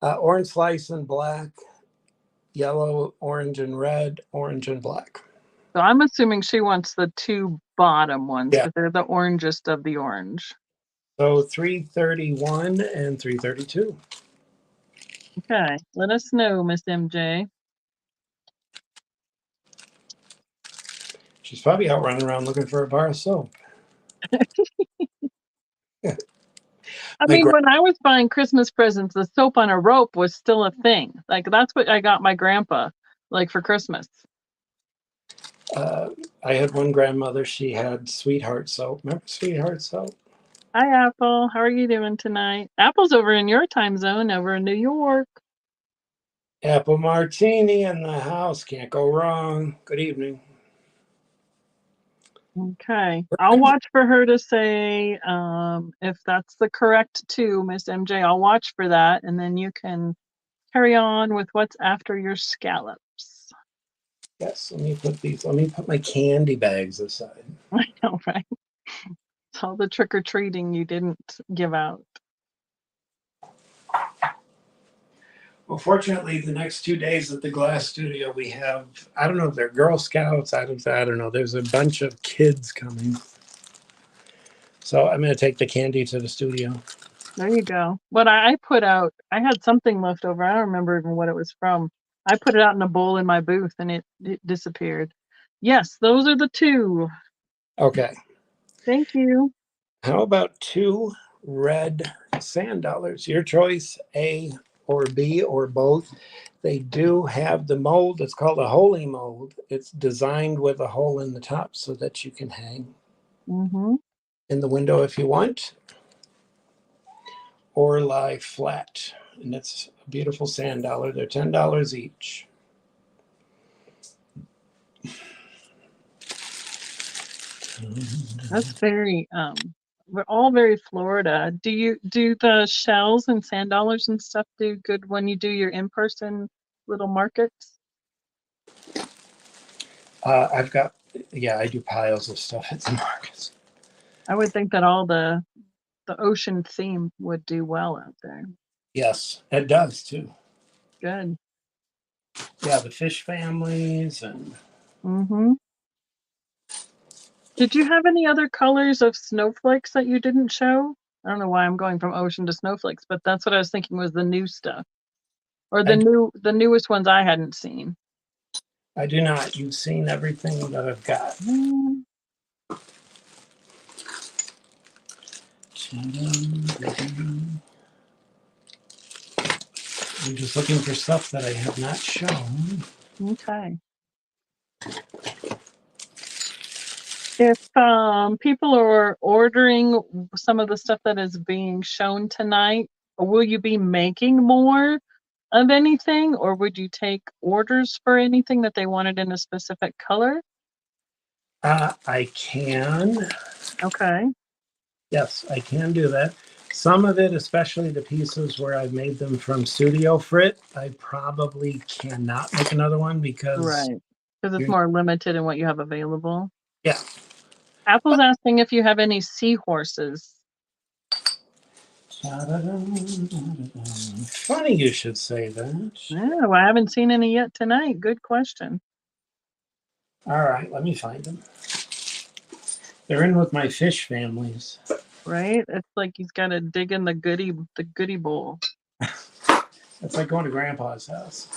Orange slice and black, yellow, orange and red, orange and black. So I'm assuming she wants the 2 bottom ones because they're the orangest of the orange. So 331 and 332. Okay, let us know, Miss MJ. She's probably out running around looking for a bar of soap. When I was buying Christmas presents, the soap on a rope was still a thing. Like, that's what I got my grandpa, like, for Christmas. I had one grandmother, she had Sweetheart soap. Remember Sweetheart soap? Hi, Apple. How are you doing tonight? Apple's over in your time zone, over in New York. Apple martini in the house. Can't go wrong. Good evening. Okay. I'll watch for her to say if that's the correct 2, Miss MJ. I'll watch for that, and then you can carry on with what's after your scallops. Yes, let me put my candy bags aside. I know, right? all the trick-or-treating you didn't give out. Well, fortunately, the next 2 days at the Glass Studio, we have, I don't know if they're Girl Scouts, I don't know. There's a bunch of kids coming. So I'm going to take the candy to the studio. There you go. What I put out, I had something left over. I don't remember even what it was from. I put it out in a bowl in my booth and it disappeared. Yes, those are the two. Okay. Thank you. How about 2 red sand dollars? Your choice, A or B or both. They do have the mold. It's called a holy mold. It's designed with a hole in the top so that you can hang Mm-hmm. in the window if you want, or lie flat. And it's a beautiful sand dollar. They're $10 each. That's very we're all very Florida. Do the shells and sand dollars and stuff do good when you do your in-person little markets? I've got, yeah, I do piles of stuff at the markets. I would think that all the ocean theme would do well out there. Yes, it does too. Good. Yeah, the fish families and Mm-hmm. Did you have any other colors of snowflakes that you didn't show? I don't know why I'm going from ocean to snowflakes, but that's what I was thinking was the new stuff. Or I, the newest ones I hadn't seen. I do not. You've seen everything that I've got. Mm. I'm just looking for stuff that I have not shown. Okay. If people are ordering some of the stuff that is being shown tonight, will you be making more of anything, or would you take orders for anything that they wanted in a specific color? I can. Okay. Yes, I can do that. Some of it, especially the pieces where I've made them from Studio Frit, I probably cannot make another one because Right. Because it's you're, more limited in what you have available. yeah. Apple's asking if you have any seahorses. Funny you should say that. Yeah, well, I haven't seen any yet tonight. Good question. All right, let me find them. They're in with my fish families. Right? It's like he's got to dig in the goodie bowl. It's like going to Grandpa's house.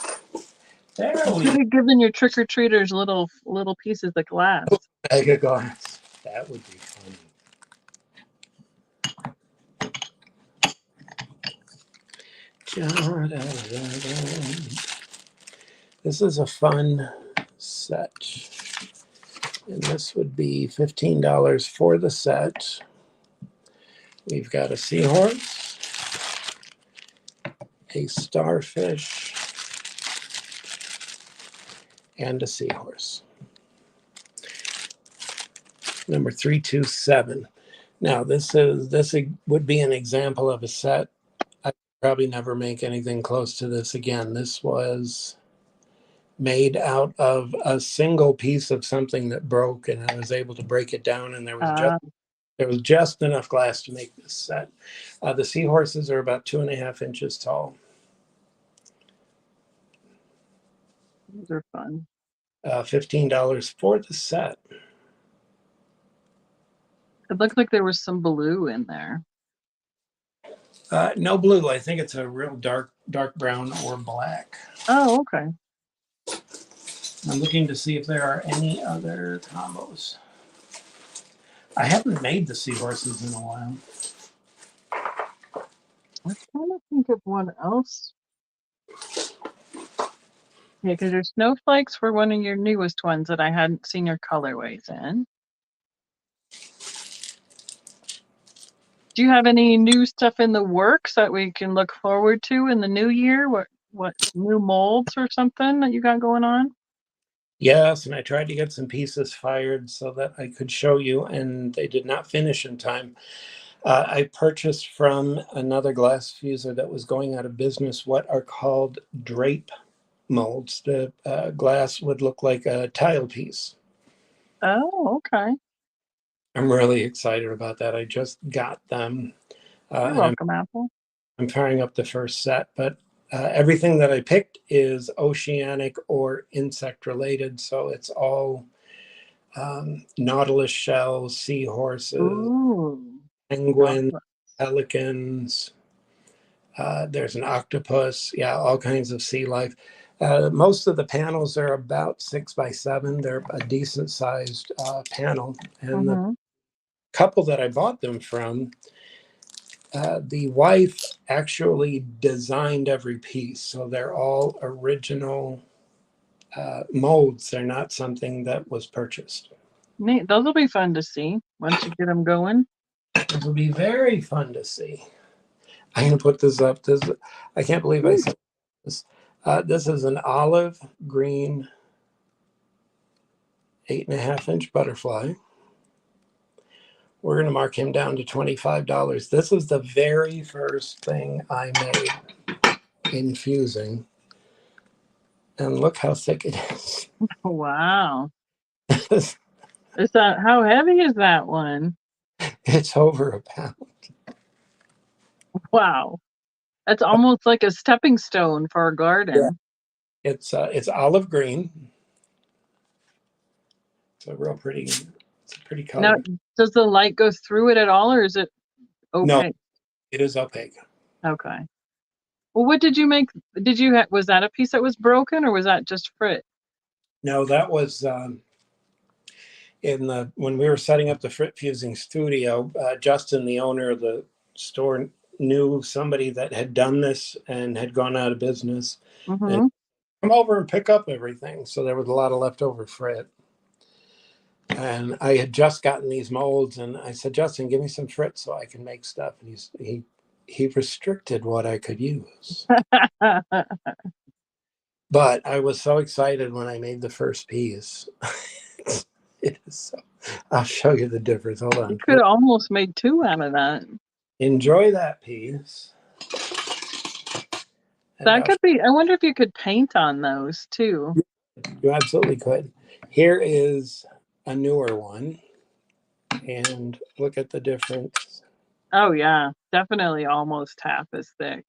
There You we should be giving your trick or treaters little pieces of glass. Bag of glass. That would be funny. This is a fun set. And this would be $15 for the set. We've got a seahorse, a starfish, and a seahorse. Number 327. Now this would be an example of a set. I probably never make anything close to this again. This was made out of a single piece of something that broke, and I was able to break it down, and there was just enough glass to make this set. The seahorses are about 2.5 inches tall. Those are fun. $15 for the set. It looked like there was some blue in there. No blue. I think it's a real dark brown or black. Oh, okay. I'm looking to see if there are any other combos. I haven't made the seahorses in a while. I'm trying to think of one else. Yeah, because your snowflakes were one of your newest ones that I hadn't seen your colorways in. Do you have any new stuff in the works that we can look forward to in the new year? What new molds or something that you got going on? Yes, and I tried to get some pieces fired so that I could show you, and they did not finish in time. I purchased from another glass fuser that was going out of business what are called drape molds. The glass would look like a tile piece. Oh, okay. I'm really excited about that. I just got them, You're and welcome, Apple. I'm firing up the first set. But everything that I picked is oceanic or insect related, so it's all nautilus shells, seahorses, Ooh, penguins, chocolate. pelicans. There's an octopus. Yeah, all kinds of sea life. Most of the panels are about 6x7. They're a decent sized panel. And the Mm-hmm. couple that I bought them from, the wife actually designed every piece. So they're all original molds. They're not something that was purchased. Neat. Those will be fun to see once you get them going. It will be very fun to see. I'm going to put this up. I can't believe I said this. This is an olive green 8.5-inch butterfly. We're going to mark him down to $25. This is the very first thing I made infusing. And look how thick it is. Wow. Is that, how heavy is that one? It's over a pound. Wow. That's almost like a stepping stone for a Yeah. garden. It's olive green. It's a real pretty, it's a pretty Now, color. does the light go through it at all, or is it No, opaque? it is opaque. Okay. Well, what did you make? Was that a piece that was broken, or was that just frit? No, that was when we were setting up the Frit Fusing studio. Justin, the owner of the store, knew somebody that had done this and had gone out of business, and Mm-hmm. come over and pick up everything. So there was a lot of leftover frit. And I had just gotten these molds, and I said, Justin, give me some frit so I can make stuff. And he restricted what I could use. But I was so excited when I made the first piece. It is so, I'll show you the difference. Hold You on. could have almost made two out of that. Enjoy that piece. And That could be. I wonder if you could paint on those too. you absolutely could. Here is a newer one. And look at the difference. Oh yeah, definitely almost half as thick.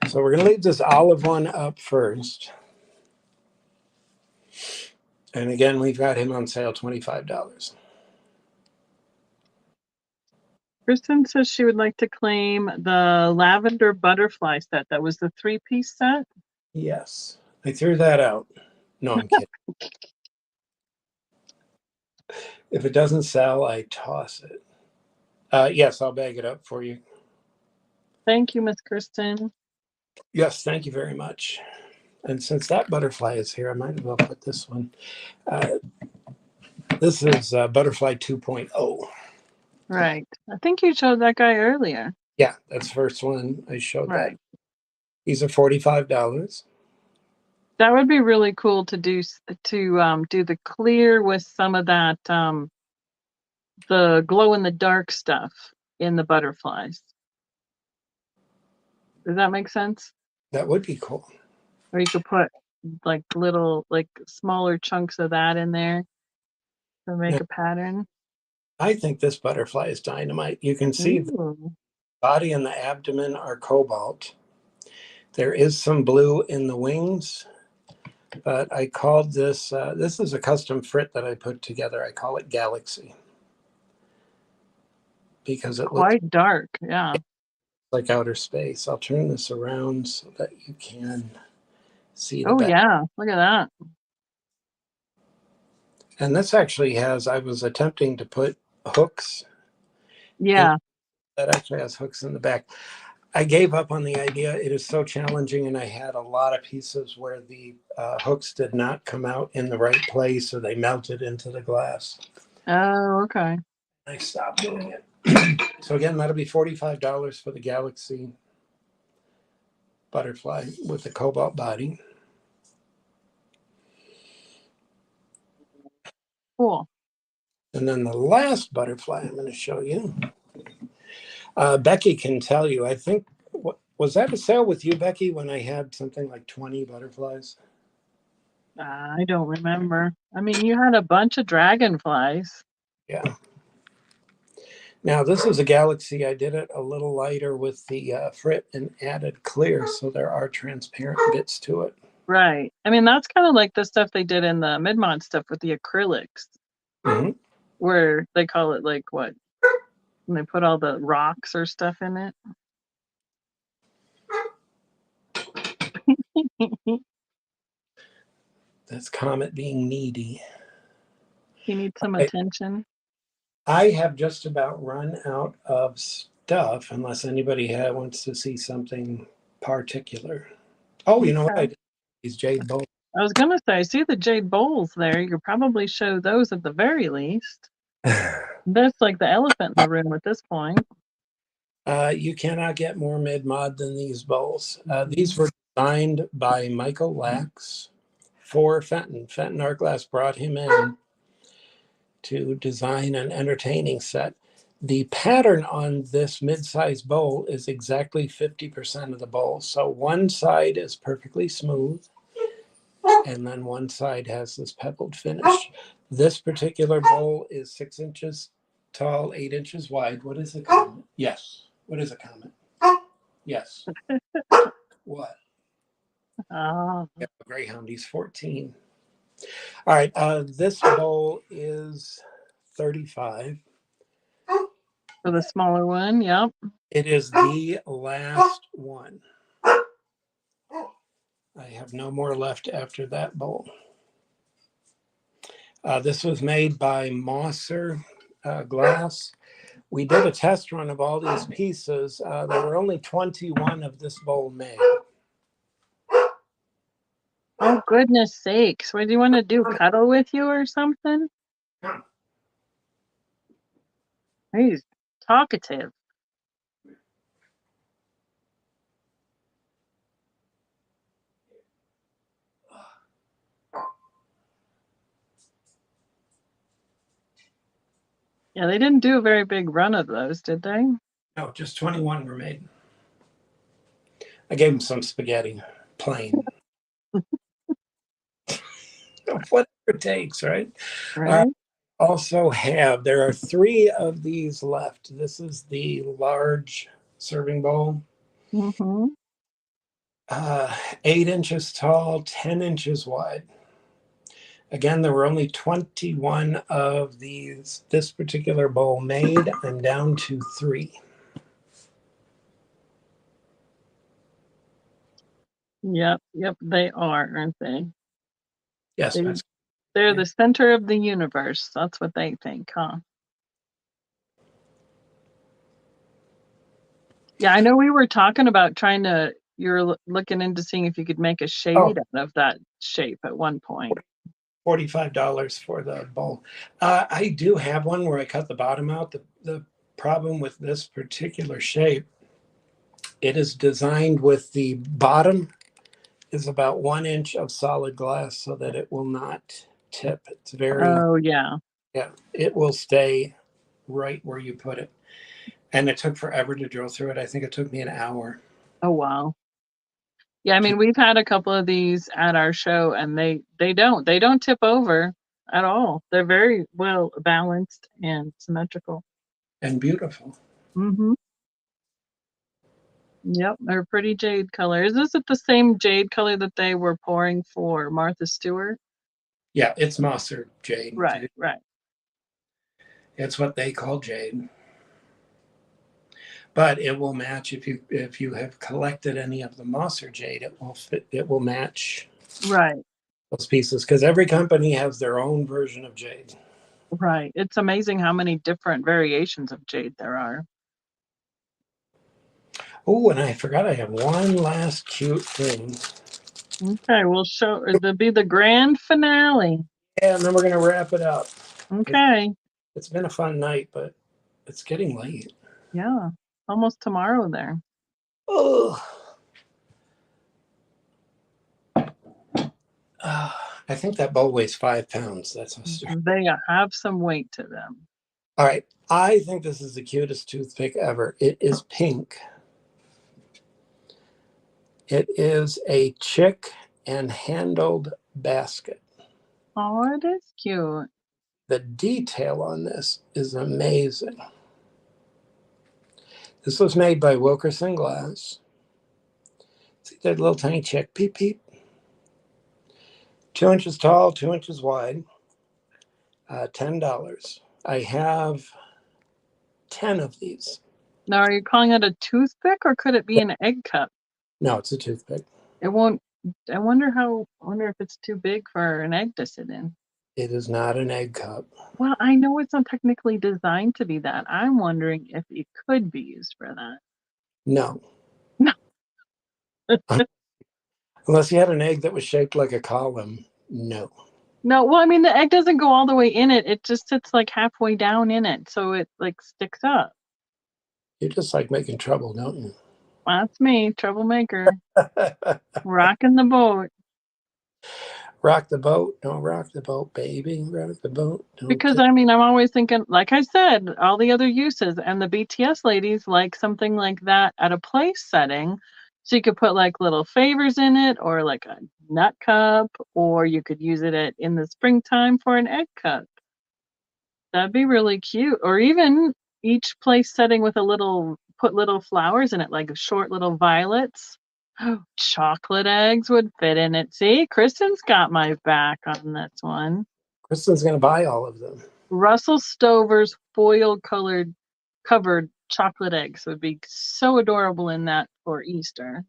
So we're going to leave this olive one up first. And again, we've got him on sale, $25. Kristen says she would like to claim the lavender butterfly set. That was the 3-piece set. Yes, I threw that out. No, I'm kidding. If it doesn't sell, I toss it. Yes, I'll bag it up for you. Thank you, Miss Kristen. Yes, thank you very much. And since that butterfly is here, I might as well put this one. This is Butterfly 2.0. Right. I think you showed that guy earlier. Yeah, that's the first one I showed Right. that. These are $45. That would be really cool to do do the clear with some of that the glow in the dark stuff in the butterflies. Does that make sense? That would be cool. Or you could put like little, like smaller chunks of that in there to make Now, a pattern. I think this butterfly is dynamite. You can see the Ooh. body and the abdomen are cobalt. There is some blue in the wings, but I called this, this is a custom frit that I put together. I call it Galaxy because it looks Quite dark, yeah. like outer space. I'll turn this around so that you can see the Oh back. yeah, look at that. And this actually has, I was attempting to put hooks in, Yeah. that actually has hooks in the back. I gave up on the idea. It is so challenging, and I had a lot of pieces where the hooks did not come out in the right place, or they melted into the glass. Oh, okay. I stopped doing it. So again, that'll be $45 for the Galaxy butterfly with the cobalt body. Cool. And then the last butterfly I'm going to show you. Becky can tell you, I think, was that a sale with you, Becky, when I had something like 20 butterflies? I don't remember. I mean, you had a bunch of dragonflies. Yeah. Now, this is a Galaxy. I did it a little lighter with the frit and added clear, so there are transparent bits to it. Right. I mean, that's kind of like the stuff they did in the mid-mod stuff with the acrylics, where they call it like what? And they put all the rocks or stuff in it. That's Comet being needy. You need some attention. I have just about run out of stuff, unless anybody wants to see something particular. Oh, you know what? I did these jade bowls. I was gonna say, I see the jade bowls there. You could probably show those at the very least. That's like the elephant in the room at this point. You cannot get more mid-mod than these bowls. These were designed by Michael Lax for Fenton. Fenton Art Glass brought him in to design an entertaining set. The pattern on this mid-size bowl is exactly 50% of the bowl. So one side is perfectly smooth, and then one side has this pebbled finish. This particular bowl is 6 inches tall, 8 inches wide. What is a comet? Yes. What is a comet? Yes. What? Oh. Yeah, Greyhound, he's 14. All right, this bowl is 35. For the smaller one, yep. It is the last one. I have no more left after that bowl. This was made by Mosser Glass. We did a test run of all these pieces. There were only 21 of this bowl made. Oh, goodness sakes. What do you want to do? Cuddle with you or something? He's talkative. Yeah, they didn't do a very big run of those, did they? No, just 21 were made. I gave him some spaghetti, plain. Whatever it takes, right? Right. Also have, there are 3 of these left. This is the large serving bowl. 8 inches tall, 10 inches wide. Again, there were only 21 of this particular bowl made. I'm down to 3. Yep, they are, aren't they? Yes, They're the center of the universe. That's what they think, huh? Yeah, I know we were talking about you're looking into seeing if you could make a shade out of that shape at one point. $45 for the bowl. I do have one where I cut the bottom out. The problem with this particular shape, it is designed with the bottom is about 1 inch of solid glass so that it will not tip. It's very, oh yeah, it will stay right where you put it. And it took forever to drill through it. I think it took me an hour. oh wow. Yeah, I mean, we've had a couple of these at our show, and they don't tip over at all. They're very well balanced and symmetrical. And beautiful. Yep, they're pretty jade color. Is this the same jade color that they were pouring for Martha Stewart? Yeah, it's Mosser jade. Right. It's what they call jade. But it will match if you have collected any of the Mosser jade, it will match those pieces because every company has their own version of jade. Right. It's amazing how many different variations of jade there are. Oh, and I forgot I have one last cute thing. Okay, it'll be the grand finale. Yeah, and then we're gonna wrap it up. Okay. It's been a fun night, but it's getting late. Yeah, almost tomorrow there. Oh. I think that bowl weighs 5 pounds. That's They have some weight to them. All right. I think this is the cutest toothpick ever. It is pink. It is a chick and handled basket. Oh, it is cute. The detail on this is amazing. This was made by Wilkerson Glass. See that little tiny chick? Peep, peep. 2 inches tall, 2 inches wide. $10. I have 10 of these. Now, are you calling it a toothpick or could it be an egg cup? No, it's a toothpick. It won't. I wonder if it's too big for an egg to sit in. It is not an egg cup. Well, I know it's not technically designed to be that. I'm wondering if it could be used for that. No. No. Unless you had an egg that was shaped like a column, no. No, well, I mean, the egg doesn't go all the way in it. It just sits like halfway down in it, so it like sticks up. You just like making trouble, don't you? That's me, troublemaker. Rocking the boat. Rock the boat. Don't rock the boat, baby. Rock the boat. Because I mean, I'm always thinking, like I said, all the other uses, and the BTS ladies like something like that at a place setting. So you could put like little favors in it, or like a nut cup, or you could use it in the springtime for an egg cup. That'd be really cute. Or even each place setting with put little flowers in it, like short little violets. Chocolate eggs would fit in it. See, Kristen's got my back on this one. Kristen's going to buy all of them. Russell Stover's foil covered chocolate eggs would be so adorable in that for Easter.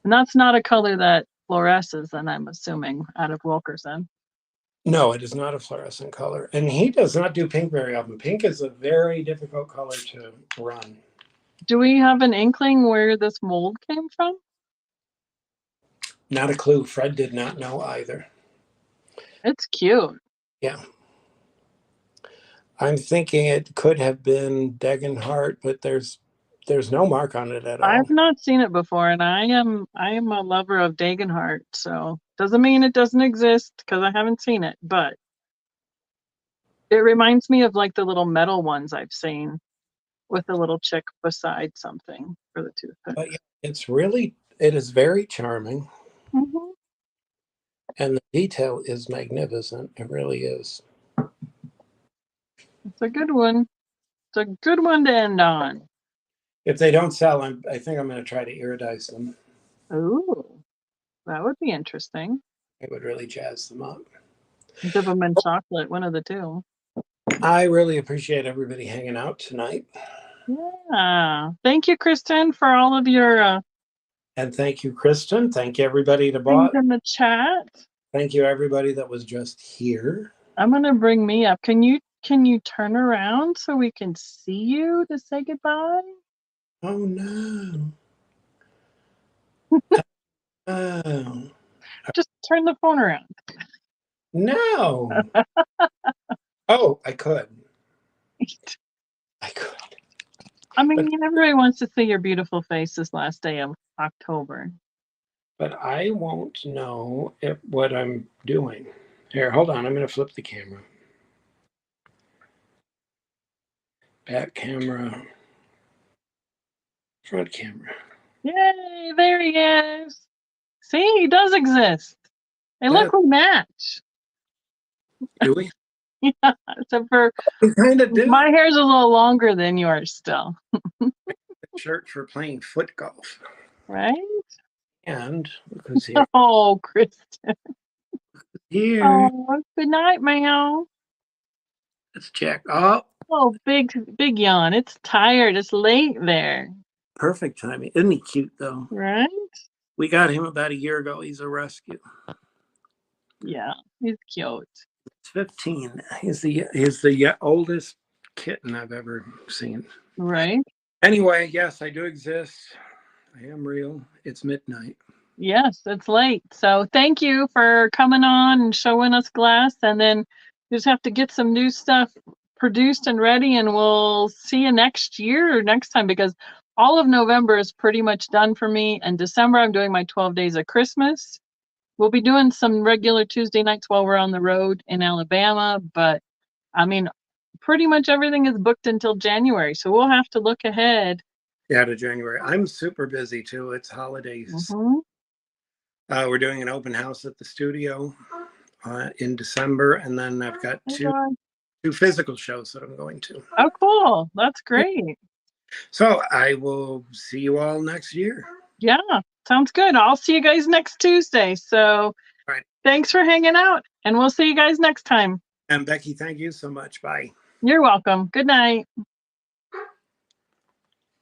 And that's not a color that fluoresces, and I'm assuming, out of Wilkerson. No, it is not a fluorescent color. And he does not do pink very often. Pink is a very difficult color to run. Do we have an inkling where this mold came from? Not a clue. Fred did not know either. It's cute. Yeah. I'm thinking it could have been Degenhart, but there's no mark on it at all. I've not seen it before, and I am a lover of Degenhart, so doesn't mean it doesn't exist because I haven't seen it, but it reminds me of like the little metal ones I've seen with a little chick beside something for the toothpick. But yeah, it is very charming. Mm-hmm. And the detail is magnificent. It really is. It's a good one. It's a good one to end on. If they don't sell, I think I'm going to try to iridize them. Ooh, that would be interesting. It would really jazz them up. Dip them in chocolate, one of the two. I really appreciate everybody hanging out tonight. Yeah. Thank you, Kristen, for all of your and thank you, Kristen. Thank you, everybody that bought in the chat. Thank you, everybody that was just here. I'm gonna bring me up. Can you turn around so we can see you to say goodbye? Oh no. Oh. Just turn the phone around. No. Oh, I could. I could. I mean, everybody wants to see your beautiful face this last day of October. But I won't know what I'm doing. Here, hold on. I'm going to flip the camera. Back camera. Front camera. Yay, there he is. See, he does exist. Hey, look, we match. Do we? Yeah, except for we kind of do. My hair's a little longer than yours still. Shirt for playing foot golf. Right? And look who's here. Oh, Kristen. Here. Oh, good night, meow. Let's check. Oh, big yawn. It's tired. It's late there. Perfect timing. Isn't he cute, though? Right? We got him about a year ago. He's a rescue. Yeah, he's cute. He's 15. He's the oldest kitten I've ever seen. Right? Anyway, yes, I do exist. I am real. It's midnight. Yes, it's late. So thank you for coming on and showing us glass. And then you just have to get some new stuff produced and ready, and we'll see you next year or next time, because all of November is pretty much done for me. And December, I'm doing my 12 days of Christmas. We'll be doing some regular Tuesday nights while we're on the road in Alabama. But I mean, pretty much everything is booked until January. So we'll have to look ahead. Yeah, to January. I'm super busy too. It's holidays. Mm-hmm. We're doing an open house at the studio in December, and then I've got Oh, two God. physical shows that I'm going to. Oh, cool. That's great. So I will see you all next year. Yeah, sounds good. I'll see you guys next Tuesday. So Right. Thanks for hanging out, and we'll see you guys next time. And Becky, thank you so much. Bye. You're welcome. Good night.